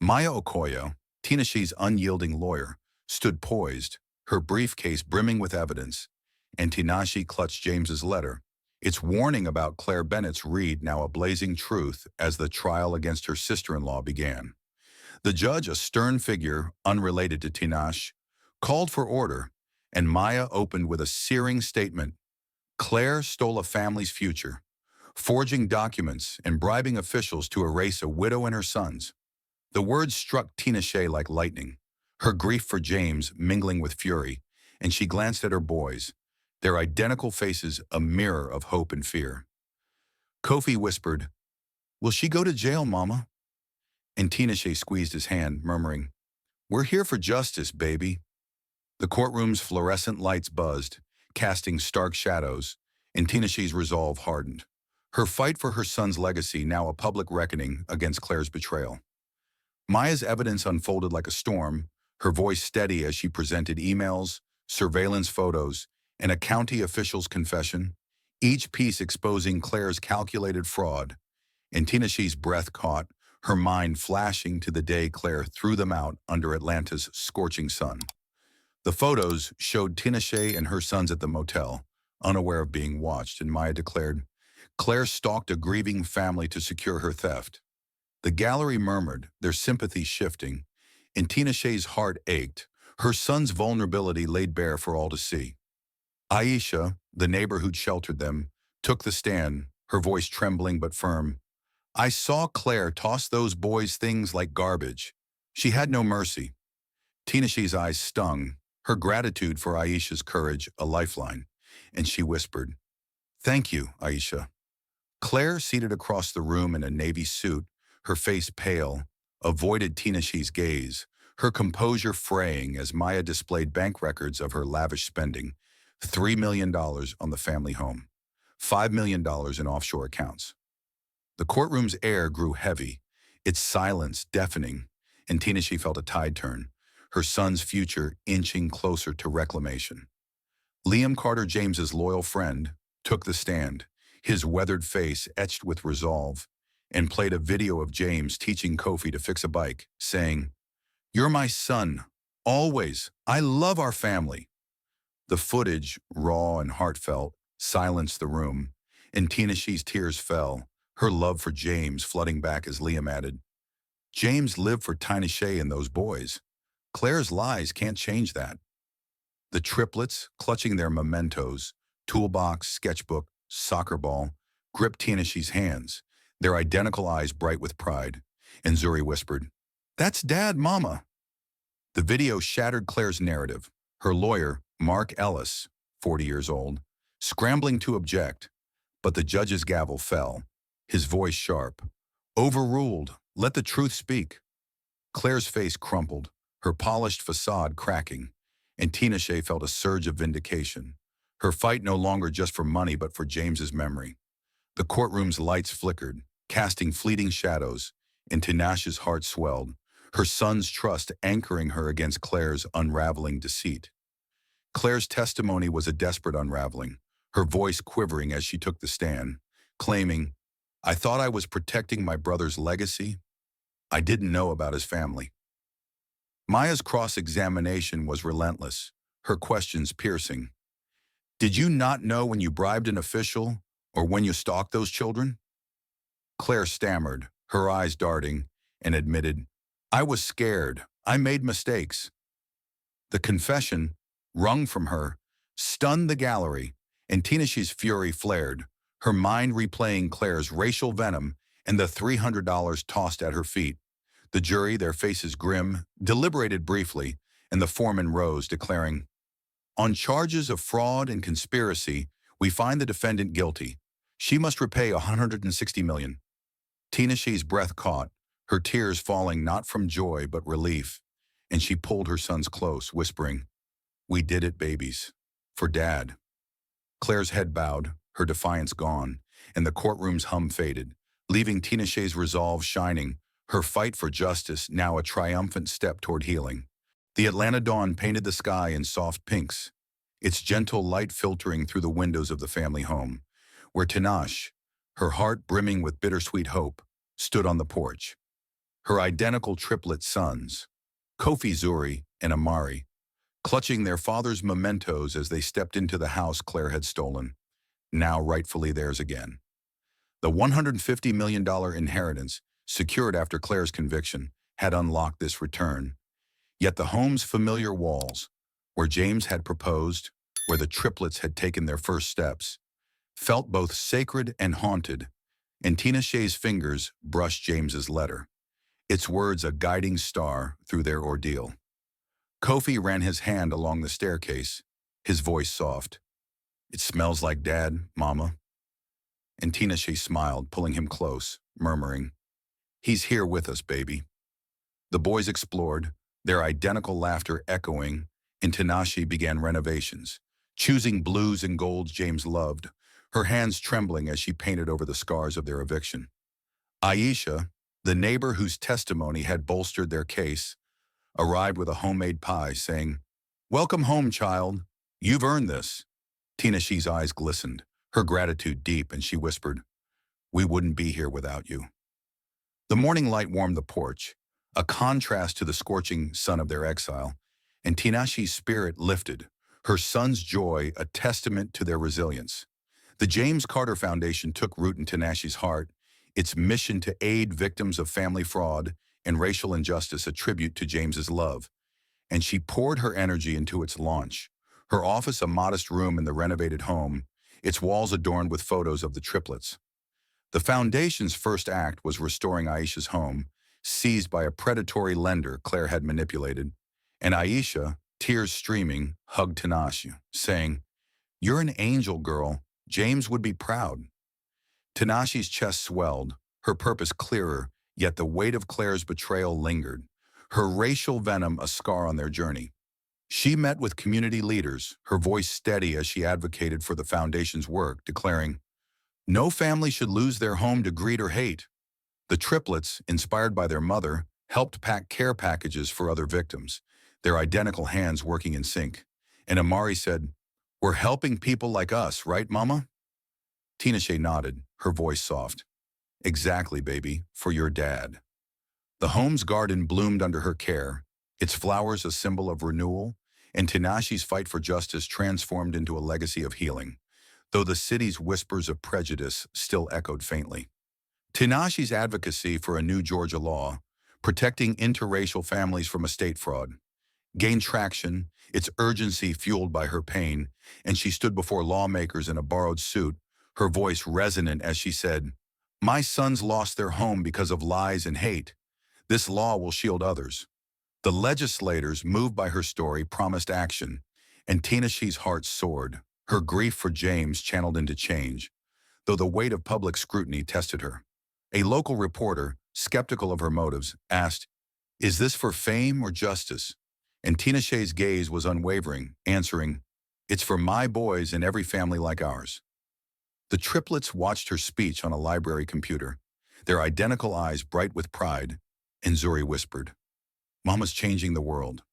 Maya Okoye, Tina Shee's unyielding lawyer, stood poised, her briefcase brimming with evidence, and Tinashe clutched James's letter, its warning about Claire Bennett's read now a blazing truth as the trial against her sister-in-law began. The judge, a stern figure unrelated to Tinashe, called for order, and Maya opened with a searing statement. Claire stole a family's future, forging documents and bribing officials to erase a widow and her sons. The words struck Tinashe like lightning, her grief for James mingling with fury, and she glanced at her boys, their identical faces a mirror of hope and fear. Kofi whispered, "Will she go to jail, Mama?" And Tinashe squeezed his hand, murmuring, "We're here for justice, baby." The courtroom's fluorescent lights buzzed, casting stark shadows, and Tinashe's resolve hardened. Her fight for her son's legacy now a public reckoning against Claire's betrayal. Maya's evidence unfolded like a storm, her voice steady as she presented emails, surveillance photos, and a county official's confession, each piece exposing Claire's calculated fraud. And Tinashe's breath caught, her mind flashing to the day Claire threw them out under Atlanta's scorching sun. The photos showed Tinashe and her sons at the motel, unaware of being watched, and Maya declared, Claire stalked a grieving family to secure her theft. The gallery murmured, their sympathy shifting, and Tinashe's heart ached, her son's vulnerability laid bare for all to see. Aisha, the neighbor who'd sheltered them, took the stand, her voice trembling but firm. I saw Claire toss those boys' things like garbage. She had no mercy. Tinashe's eyes stung, her gratitude for Aisha's courage a lifeline, and she whispered, Thank you, Aisha. Claire, seated across the room in a navy suit, her face pale, avoided Tinashe's gaze, her composure fraying as Maya displayed bank records of her lavish spending, $3 million on the family home, $5 million in offshore accounts. The courtroom's air grew heavy, its silence deafening, and Tinashe felt a tide turn, her son's future inching closer to reclamation. Liam Carter James's loyal friend took the stand, his weathered face etched with resolve, and played a video of James teaching Kofi to fix a bike, saying, You're my son, always. I love our family. The footage, raw and heartfelt, silenced the room, and Tinashe's tears fell, her love for James flooding back as Liam added, James lived for Tinashe and those boys. Claire's lies can't change that. The triplets, clutching their mementos, toolbox, sketchbook, soccer ball, gripped Tinashe's hands, their identical eyes bright with pride, and Zuri whispered, That's Dad, Mama. The video shattered Claire's narrative, her lawyer, Mark Ellis, 40 years old, scrambling to object, but the judge's gavel fell, his voice sharp. Overruled, let the truth speak. Claire's face crumpled, her polished facade cracking, and Tinashe felt a surge of vindication, her fight no longer just for money but for James's memory. The courtroom's lights flickered, casting fleeting shadows, and Tinashe's heart swelled, her son's trust anchoring her against Claire's unraveling deceit. Claire's testimony was a desperate unraveling, her voice quivering as she took the stand, claiming, I thought I was protecting my brother's legacy. I didn't know about his family. Maya's cross-examination was relentless, her questions piercing. Did you not know when you bribed an official or when you stalked those children? Claire stammered, her eyes darting, and admitted, I was scared. I made mistakes. The confession, wrung from her, stunned the gallery, and Tinashe's fury flared, her mind replaying Claire's racial venom and the $300 tossed at her feet. The jury, their faces grim, deliberated briefly, and the foreman rose, declaring, On charges of fraud and conspiracy, we find the defendant guilty. She must repay $160 million. Tinashe's breath caught, her tears falling not from joy but relief, and she pulled her sons close, whispering, We did it, babies. For Dad. Claire's head bowed, her defiance gone, and the courtroom's hum faded, leaving Tinashe's resolve shining, her fight for justice now a triumphant step toward healing. The Atlanta dawn painted the sky in soft pinks, its gentle light filtering through the windows of the family home, where Tinashe, her heart brimming with bittersweet hope, stood on the porch. Her identical triplet sons, Kofi Zuri and Amari, clutching their father's mementos as they stepped into the house Claire had stolen, now rightfully theirs again. The $150 million inheritance, secured after Claire's conviction, had unlocked this return. Yet the home's familiar walls, where James had proposed, where the triplets had taken their first steps, felt both sacred and haunted, and Tina Shay's fingers brushed James's letter, its words a guiding star through their ordeal. Kofi ran his hand along the staircase, his voice soft. "It smells like Dad, Mama." And Tina Shay smiled, pulling him close, murmuring, "He's here with us, baby." The boys explored, their identical laughter echoing, and Tanashi began renovations, choosing blues and golds James loved, her hands trembling as she painted over the scars of their eviction. Aisha, the neighbor whose testimony had bolstered their case, arrived with a homemade pie, saying, "Welcome home, child. You've earned this." Tina Shee's eyes glistened, her gratitude deep, and she whispered, "We wouldn't be here without you." The morning light warmed the porch, a contrast to the scorching sun of their exile, and Tinashe's spirit lifted, her son's joy a testament to their resilience. The James Carter Foundation took root in Tinashe's heart, its mission to aid victims of family fraud and racial injustice a tribute to James's love, and she poured her energy into its launch, her office a modest room in the renovated home, its walls adorned with photos of the triplets. The foundation's first act was restoring Aisha's home, seized by a predatory lender Claire had manipulated, and Aisha, tears streaming, hugged Tinashe, saying, "You're an angel, girl. James would be proud." Tinashe's chest swelled, her purpose clearer, yet the weight of Claire's betrayal lingered, her racial venom a scar on their journey. She met with community leaders, her voice steady as she advocated for the foundation's work, declaring, "No family should lose their home to greed or hate." The triplets, inspired by their mother, helped pack care packages for other victims, their identical hands working in sync. And Amari said, "We're helping people like us, right, Mama?" Tina Shay nodded, her voice soft. "Exactly, baby, for your dad." The home's garden bloomed under her care, its flowers a symbol of renewal, and Tinashe's fight for justice transformed into a legacy of healing, though the city's whispers of prejudice still echoed faintly. Tinashe's advocacy for a new Georgia law, protecting interracial families from estate fraud, gained traction, its urgency fueled by her pain, and she stood before lawmakers in a borrowed suit, her voice resonant as she said, "My sons lost their home because of lies and hate. This law will shield others." The legislators, moved by her story, promised action, and Tina Shee's heart soared, her grief for James channeled into change, though the weight of public scrutiny tested her. A local reporter, skeptical of her motives, asked, "Is this for fame or justice?" And Tina Shay's gaze was unwavering, answering, "It's for my boys and every family like ours." The triplets watched her speech on a library computer, their identical eyes bright with pride, and Zuri whispered, "Mama's changing the world."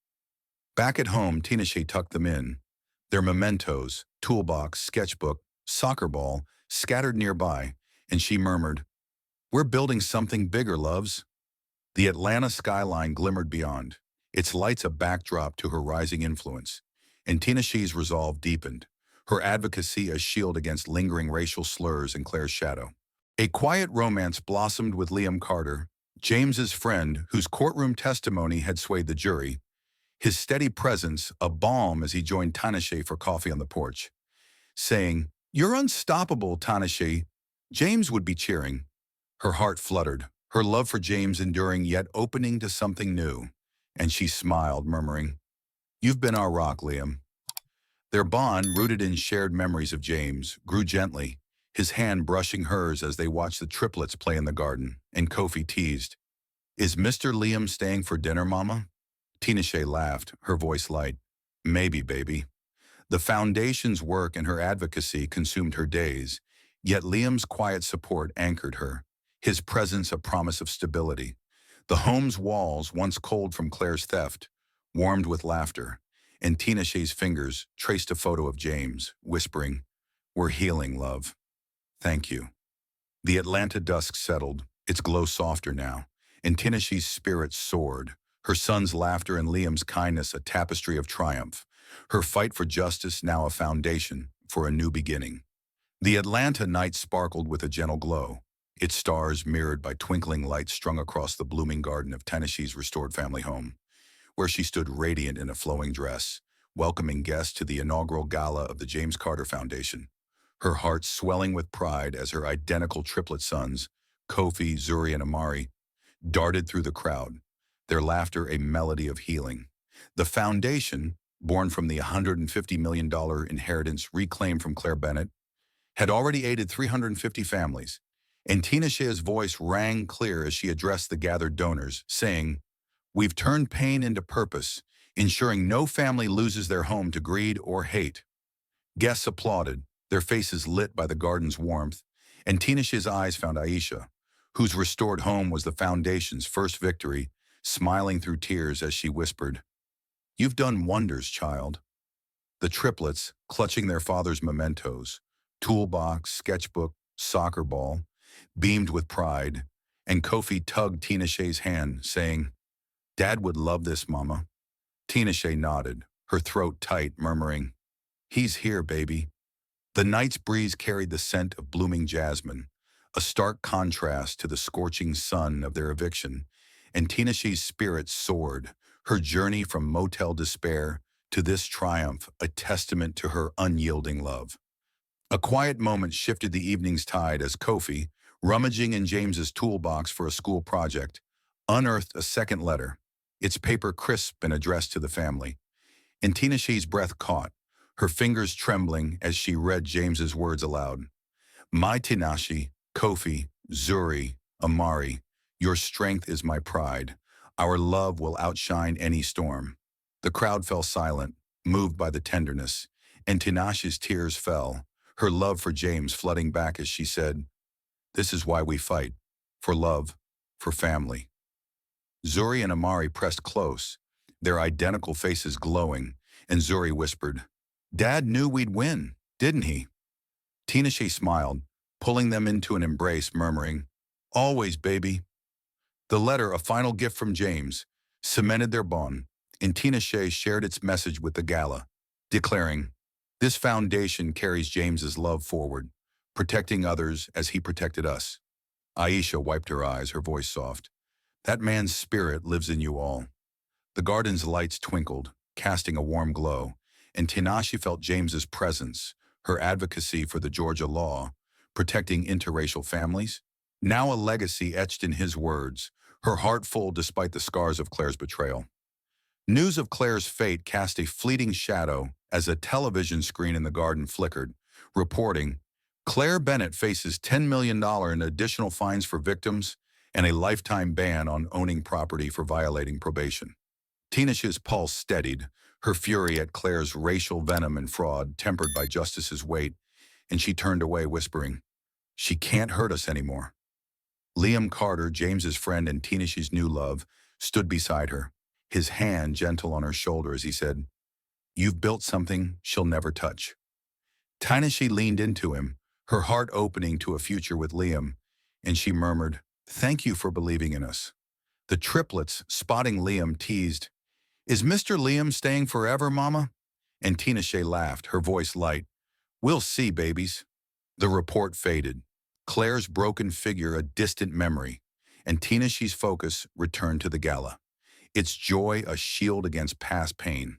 Back at home, Tina Shay tucked them in, their mementos, toolbox, sketchbook, soccer ball, scattered nearby, and she murmured, "We're building something bigger, loves." The Atlanta skyline glimmered beyond, its lights a backdrop to her rising influence, and Tina Shee's resolve deepened, her advocacy a shield against lingering racial slurs in Claire's shadow. A quiet romance blossomed with Liam Carter, James's friend whose courtroom testimony had swayed the jury, his steady presence a balm as he joined Tinashe for coffee on the porch, saying, "You're unstoppable, Tinashe." James would be cheering. Her heart fluttered, her love for James enduring yet opening to something new, and she smiled, murmuring, "You've been our rock, Liam." Their bond, rooted in shared memories of James, grew gently, his hand brushing hers as they watched the triplets play in the garden, and Kofi teased, "Is Mr. Liam staying for dinner, Mama?" Tina Shay laughed, her voice light. "Maybe, baby." The foundation's work and her advocacy consumed her days, yet Liam's quiet support anchored her, his presence a promise of stability. The home's walls, once cold from Claire's theft, warmed with laughter, and Tina Shay's fingers traced a photo of James, whispering, "We're healing, love. Thank you." The Atlanta dusk settled, its glow softer now, and Tina Shay's spirit soared, Her son's laughter and Liam's kindness a tapestry of triumph. Her fight for justice now a foundation for a new beginning. The Atlanta night sparkled with a gentle glow, its stars mirrored by twinkling lights strung across the blooming garden of Tennessee's restored family home, where she stood radiant in a flowing dress, welcoming guests to the inaugural gala of the James Carter Foundation, her heart swelling with pride as her identical triplet sons, Kofi, Zuri, and Amari, darted through the crowd, their laughter a melody of healing. The foundation, born from the $150 million inheritance reclaimed from Claire Bennett, had already aided 350 families, and Tina Shea's voice rang clear as she addressed the gathered donors, saying, "We've turned pain into purpose, ensuring no family loses their home to greed or hate." Guests applauded, their faces lit by the garden's warmth, and Tina Shea's eyes found Aisha, whose restored home was the foundation's first victory, smiling through tears as she whispered, "You've done wonders, child." The triplets, clutching their father's mementos, toolbox, sketchbook, soccer ball, beamed with pride, and Kofi tugged Tina Shea's hand, saying, "Dad would love this, Mama." Tina Shea nodded, her throat tight, murmuring, "He's here, baby." The night's breeze carried the scent of blooming jasmine, a stark contrast to the scorching sun of their eviction, and Tina Shea's spirit soared, her journey from motel despair to this triumph a testament to her unyielding love. A quiet moment shifted the evening's tide as Kofi, rummaging in James's toolbox for a school project, unearthed a second letter, its paper crisp and addressed to the family. And Tina Shea's breath caught, her fingers trembling as she read James's words aloud. "My Tinashi, Kofi, Zuri, Amari, your strength is my pride. Our love will outshine any storm." The crowd fell silent, moved by the tenderness, and Tinashe's tears fell, her love for James flooding back as she said, "This is why we fight, for love, for family." Zuri and Amari pressed close, their identical faces glowing, and Zuri whispered, "Dad knew we'd win, didn't he?" Tina Shea smiled, pulling them into an embrace, murmuring, "Always, baby." The letter, a final gift from James, cemented their bond, and Tina Shea shared its message with the gala, declaring, "This foundation carries James's love forward, protecting others as he protected us." Aisha wiped her eyes, her voice soft. "That man's spirit lives in you all." The garden's lights twinkled, casting a warm glow, and Tinashi felt James's presence, her advocacy for the Georgia law, protecting interracial families. Now a legacy etched in his words, her heart full despite the scars of Claire's betrayal. News of Claire's fate cast a fleeting shadow as a television screen in the garden flickered, reporting, "Claire Bennett faces $10 million in additional fines for victims and a lifetime ban on owning property for violating probation." Tinash's pulse steadied, her fury at Claire's racial venom and fraud tempered by justice's weight, and she turned away whispering, "She can't hurt us anymore." Liam Carter, James's friend and Tinash's new love, stood beside her, his hand gentle on her shoulder as he said, "You've built something she'll never touch." Tinashi leaned into him, her heart opening to a future with Liam, and she murmured, "Thank you for believing in us." The triplets, spotting Liam, teased, "Is Mr. Liam staying forever, Mama?" And Tina Shea laughed, her voice light, "We'll see, babies." The report faded, Claire's broken figure a distant memory, and Tina Shea's focus returned to the gala, its joy a shield against past pain.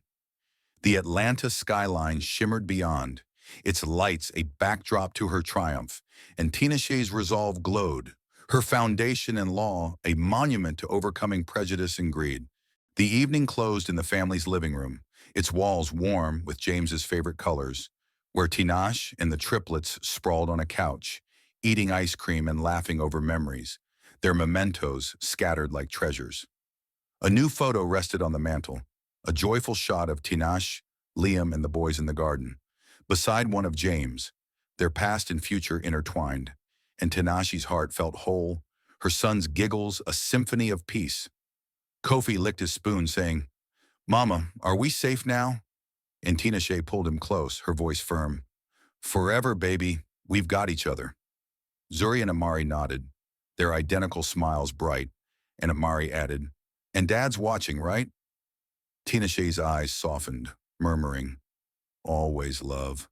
The Atlanta skyline shimmered beyond, its lights a backdrop to her triumph, and Tina Shea's resolve glowed, her foundation in law a monument to overcoming prejudice and greed. The evening closed in the family's living room, its walls warm with James's favorite colors, where Tinash and the triplets sprawled on a couch, eating ice cream and laughing over memories, their mementos scattered like treasures. A new photo rested on the mantel, a joyful shot of Tinash, Liam, and the boys in the garden, beside one of James, their past and future intertwined, and Tinashi's heart felt whole, her son's giggles a symphony of peace. Kofi licked his spoon, saying, "Mama, are we safe now?" And Tina Shea pulled him close, her voice firm. "Forever, baby, we've got each other." Zuri and Amari nodded, their identical smiles bright, and Amari added, And Dad's watching, right? Tina Shay's eyes softened, murmuring, always love.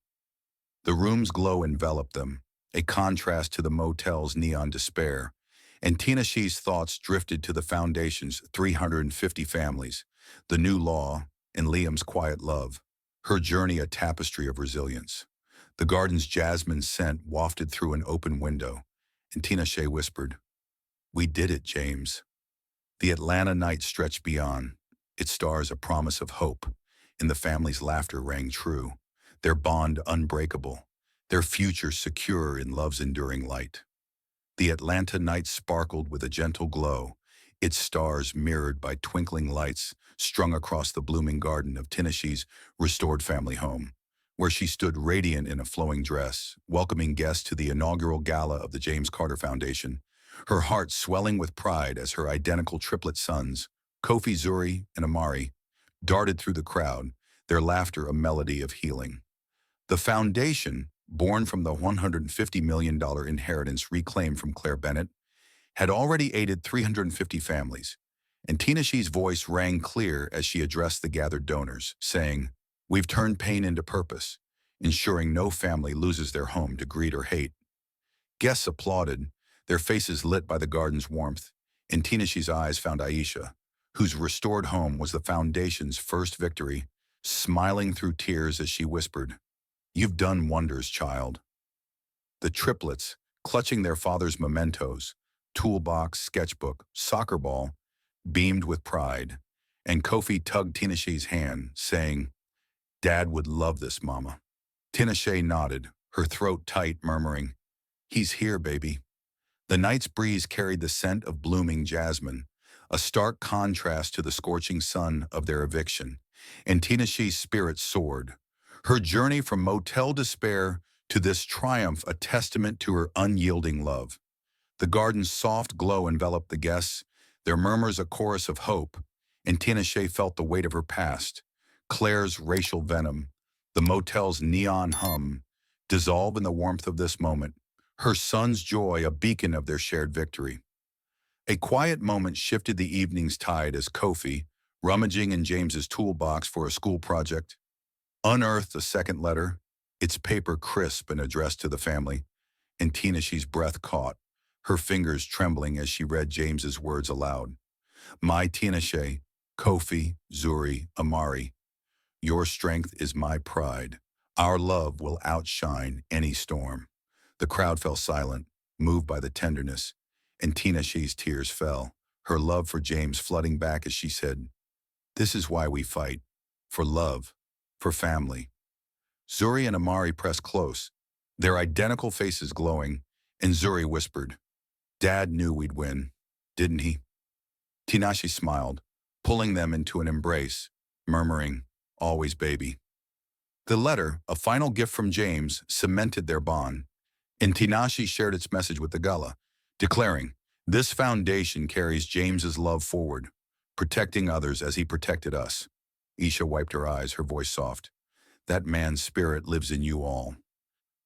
The room's glow enveloped them, a contrast to the motel's neon despair, and Tina Shay's thoughts drifted to the Foundation's 350 families, the new law, and Liam's quiet love, her journey a tapestry of resilience. The garden's jasmine scent wafted through an open window, and Tina Shay whispered, "We did it, James." The Atlanta night stretched beyond, its stars a promise of hope, and the family's laughter rang true, their bond unbreakable, their future secure in love's enduring light. The Atlanta night sparkled with a gentle glow, its stars mirrored by twinkling lights strung across the blooming garden of Tinashe's restored family home, where she stood radiant in a flowing dress, welcoming guests to the inaugural gala of the James Carter Foundation, her heart swelling with pride as her identical triplet sons, Kofi, Zuri, and Amari, darted through the crowd, their laughter a melody of healing. The foundation, born from the $150 million inheritance reclaimed from Claire Bennett, had already aided 350 families, and Tina Shee's voice rang clear as she addressed the gathered donors, saying, "We've turned pain into purpose, ensuring no family loses their home to greed or hate." Guests applauded, their faces lit by the garden's warmth, and Tina Shee's eyes found Aisha, whose restored home was the Foundation's first victory, smiling through tears as she whispered, "You've done wonders, child." The triplets, clutching their father's mementos, toolbox, sketchbook, soccer ball, beamed with pride, and Kofi tugged Tinashe's hand, saying, "Dad would love this, Mama." Tinashe nodded, her throat tight, murmuring, "He's here, baby." The night's breeze carried the scent of blooming jasmine, a stark contrast to the scorching sun of their eviction, and Tinashe's spirit soared, her journey from motel despair to this triumph a testament to her unyielding love. The garden's soft glow enveloped the guests, their murmurs a chorus of hope, and Tina Shay felt the weight of her past, Claire's racial venom, the motel's neon hum, dissolve in the warmth of this moment, her son's joy a beacon of their shared victory. A quiet moment shifted the evening's tide as Kofi, rummaging in James's toolbox for a school project, unearthed a second letter, its paper crisp and addressed to the family, and Tina Shee's breath caught, her fingers trembling as she read James's words aloud. "My Tina Shay, Kofi, Zuri, Amari, your strength is my pride. Our love will outshine any storm." The crowd fell silent, moved by the tenderness, and Tina Shee's tears fell, her love for James flooding back as she said, "This is why we fight. For love. For family." Zuri and Amari pressed close, their identical faces glowing, and Zuri whispered, "Dad knew we'd win, didn't he?" Tinashe smiled, pulling them into an embrace, murmuring, "Always, baby." The letter, a final gift from James, cemented their bond, and Tinashe shared its message with the gala, declaring, "This foundation carries James's love forward, protecting others as he protected us." Isha wiped her eyes, her voice soft. "That man's spirit lives in you all."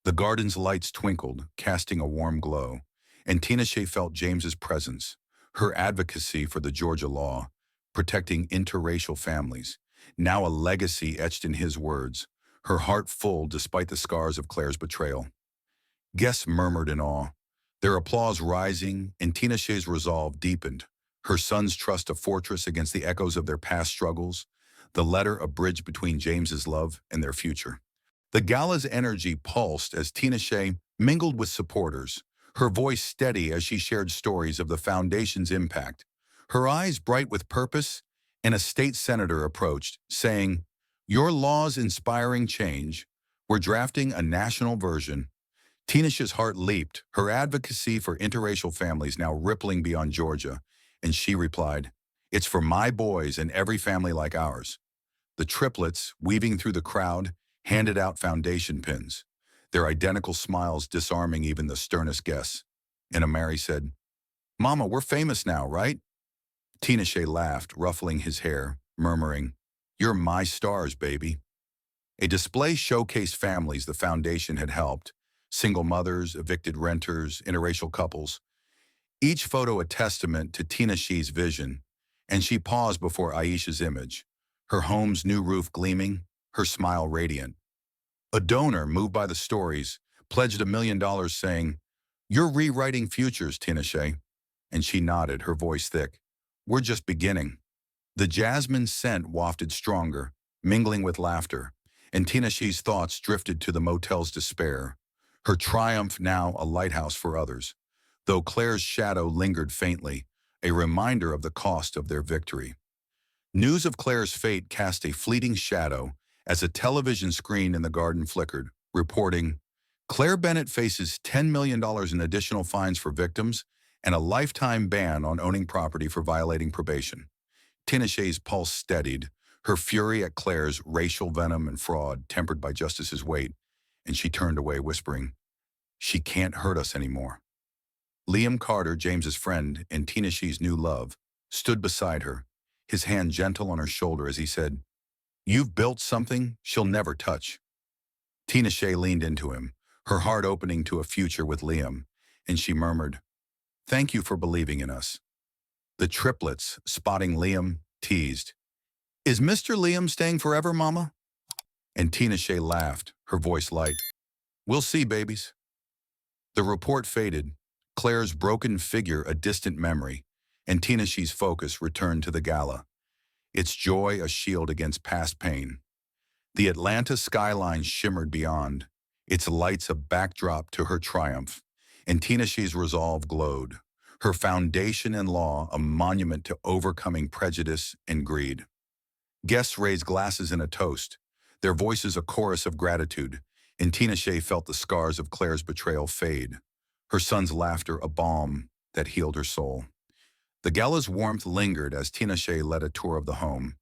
The garden's lights twinkled, casting a warm glow, and Tina Shay felt James's presence, her advocacy for the Georgia law, protecting interracial families, now a legacy etched in his words, her heart full despite the scars of Claire's betrayal. Guests murmured in awe, their applause rising, and Tina Shay's resolve deepened, her son's trust a fortress against the echoes of their past struggles, the letter a bridge between James's love and their future. The gala's energy pulsed as Tina Shay mingled with supporters, her voice steady as she shared stories of the foundation's impact, her eyes bright with purpose, and a state senator approached, saying, "Your law's inspiring change. We're drafting a national version." Tinashe's heart leaped, her advocacy for interracial families now rippling beyond Georgia, and she replied, "It's for my boys and every family like ours." The triplets, weaving through the crowd, handed out foundation pins, their identical smiles disarming even the sternest guests. And Amari said, "Mama, we're famous now, right?" Tina Shay laughed, ruffling his hair, murmuring, "You're my stars, baby." A display showcased families the foundation had helped, single mothers, evicted renters, interracial couples, each photo a testament to Tina Shee's vision, and she paused before Aisha's image, her home's new roof gleaming, her smile radiant. A donor, moved by the stories, pledged $1 million saying, "You're rewriting futures, Tinashe." And she nodded, her voice thick. "We're just beginning." The jasmine scent wafted stronger, mingling with laughter, and Tinashe's thoughts drifted to the motel's despair, her triumph now a lighthouse for others, though Claire's shadow lingered faintly, a reminder of the cost of their victory. News of Claire's fate cast a fleeting shadow as a television screen in the garden flickered, reporting, "Claire Bennett faces $10 million in additional fines for victims and a lifetime ban on owning property for violating probation." Tinashe's pulse steadied, her fury at Claire's racial venom and fraud tempered by justice's weight, and she turned away, whispering, "She can't hurt us anymore." Liam Carter, James's friend and Tinashe's new love, stood beside her, his hand gentle on her shoulder as he said, "You've built something she'll never touch." Tinashe leaned into him, her heart opening to a future with Liam, and she murmured, "Thank you for believing in us." The triplets, spotting Liam, teased, "Is Mr. Liam staying forever, Mama?" And Tinashe laughed, her voice light. "We'll see, babies." The report faded, Claire's broken figure a distant memory, and Tinashe's focus returned to the gala, its joy a shield against past pain. The Atlanta skyline shimmered beyond, its lights a backdrop to her triumph, and Tinashe's resolve glowed, her foundation in law a monument to overcoming prejudice and greed. Guests raised glasses in a toast, their voices a chorus of gratitude, and Tinashe felt the scars of Claire's betrayal fade, her son's laughter a balm that healed her soul. The gala's warmth lingered as Tinashe led a tour of the home,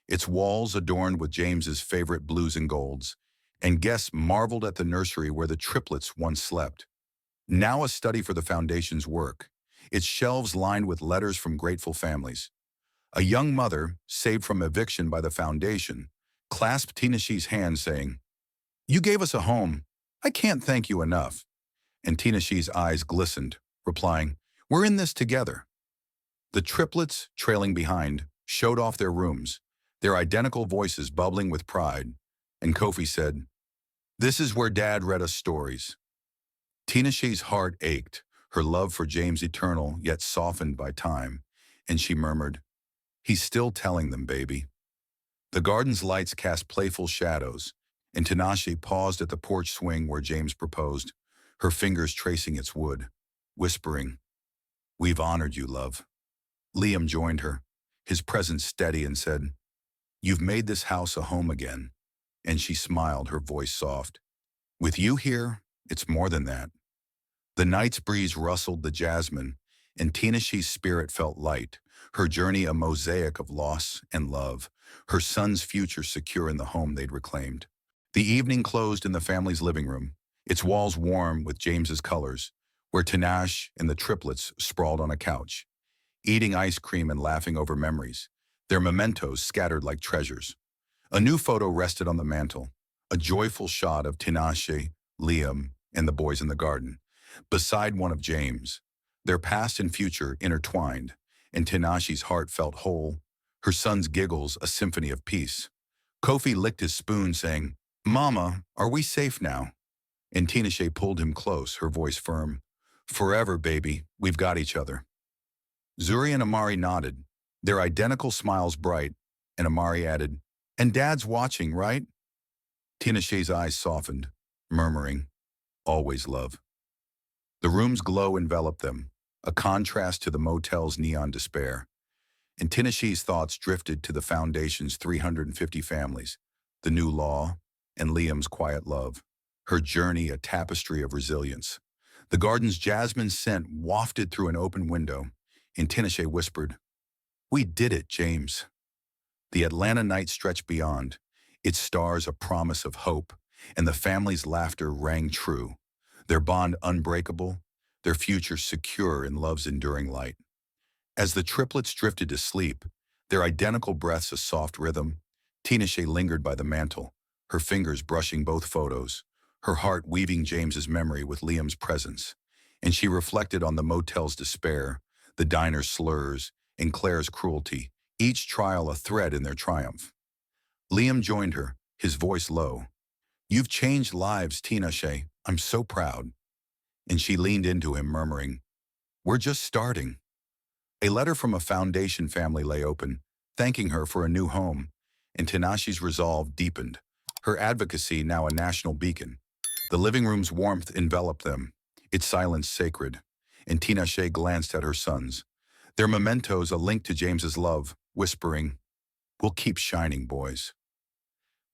its walls adorned with James's favorite blues and golds, and guests marveled at the nursery where the triplets once slept. Now a study for the foundation's work, its shelves lined with letters from grateful families. A young mother, saved from eviction by the foundation, clasped Tinashe's hand saying, "You gave us a home. I can't thank you enough." And Tinashe's eyes glistened, replying, "We're in this together." The triplets, trailing behind, showed off their rooms, their identical voices bubbling with pride, and Kofi said, "This is where Dad read us stories." Tinashe's heart ached, her love for James eternal yet softened by time, and she murmured, "He's still telling them, baby." The garden's lights cast playful shadows, and Tinashe paused at the porch swing where James proposed, her fingers tracing its wood, whispering, "We've honored you, love." Liam joined her, his presence steady, and said, "You've made this house a home again." And she smiled, her voice soft. "With you here, it's more than that." The night's breeze rustled the jasmine, and Tinashe's spirit felt light, her journey a mosaic of loss and love, her son's future secure in the home they'd reclaimed. The evening closed in the family's living room, its walls warm with James's colors, where Tinashe and the triplets sprawled on a couch, eating ice cream and laughing over memories, their mementos scattered like treasures. A new photo rested on the mantel, a joyful shot of Tinashe, Liam, and the boys in the garden, beside one of James, their past and future intertwined, and Tinashe's heart felt whole, her son's giggles a symphony of peace. Kofi licked his spoon, saying, "Mama, are we safe now?" And Tinashe pulled him close, her voice firm. "Forever, baby, we've got each other." Zuri and Amari nodded, their identical smiles bright, and Amari added, "And Dad's watching, right?" Tinashe's eyes softened, murmuring, "Always, love." The room's glow enveloped them, a contrast to the motel's neon despair. And Tinashe's thoughts drifted to the foundation's 350 families, the new law, and Liam's quiet love, her journey a tapestry of resilience. The garden's jasmine scent wafted through an open window, and Tinashe whispered, "We did it, James." The Atlanta night stretched beyond, its stars a promise of hope, and the family's laughter rang true, their bond unbreakable, their future secure in love's enduring light. As the triplets drifted to sleep, their identical breaths a soft rhythm, Tinashe lingered by the mantel, her fingers brushing both photos, her heart weaving James's memory with Liam's presence, and she reflected on the motel's despair, the diner's slurs, and Claire's cruelty, each trial a thread in their triumph. Liam joined her, his voice low. "You've changed lives, Tinashe. I'm so proud." And she leaned into him, murmuring, "We're just starting." A letter from a foundation family lay open, thanking her for a new home, and Tinashe's resolve deepened, her advocacy now a national beacon. The living room's warmth enveloped them, its silence sacred, and Tinashe glanced at her sons, their mementos a link to James's love, whispering, "We'll keep shining, boys."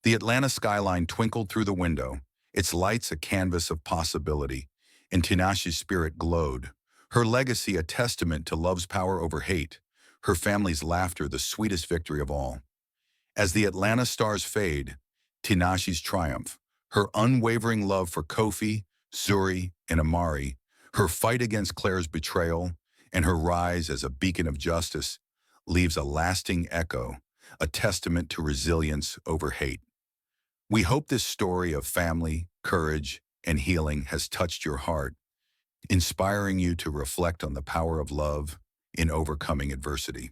The Atlanta skyline twinkled through the window, its lights a canvas of possibility, and Tinashe's spirit glowed, her legacy a testament to love's power over hate, her family's laughter the sweetest victory of all. As the Atlanta stars fade, Tinashe's triumph, her unwavering love for Kofi, Zuri, and Amari, her fight against Claire's betrayal, and her rise as a beacon of justice, leaves a lasting echo, a testament to resilience over hate. We hope this story of family, courage, and healing has touched your heart, inspiring you to reflect on the power of love in overcoming adversity.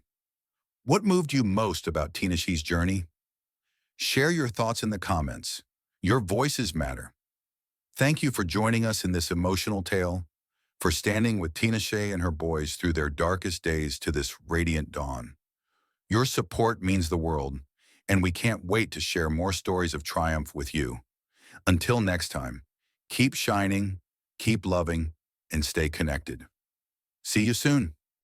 What moved you most about Tinashe's journey? Share your thoughts in the comments. Your voices matter. Thank you for joining us in this emotional tale, for standing with Tinashe and her boys through their darkest days to this radiant dawn. Your support means the world, and we can't wait to share more stories of triumph with you. Until next time, keep shining, keep loving, and stay connected. See you soon.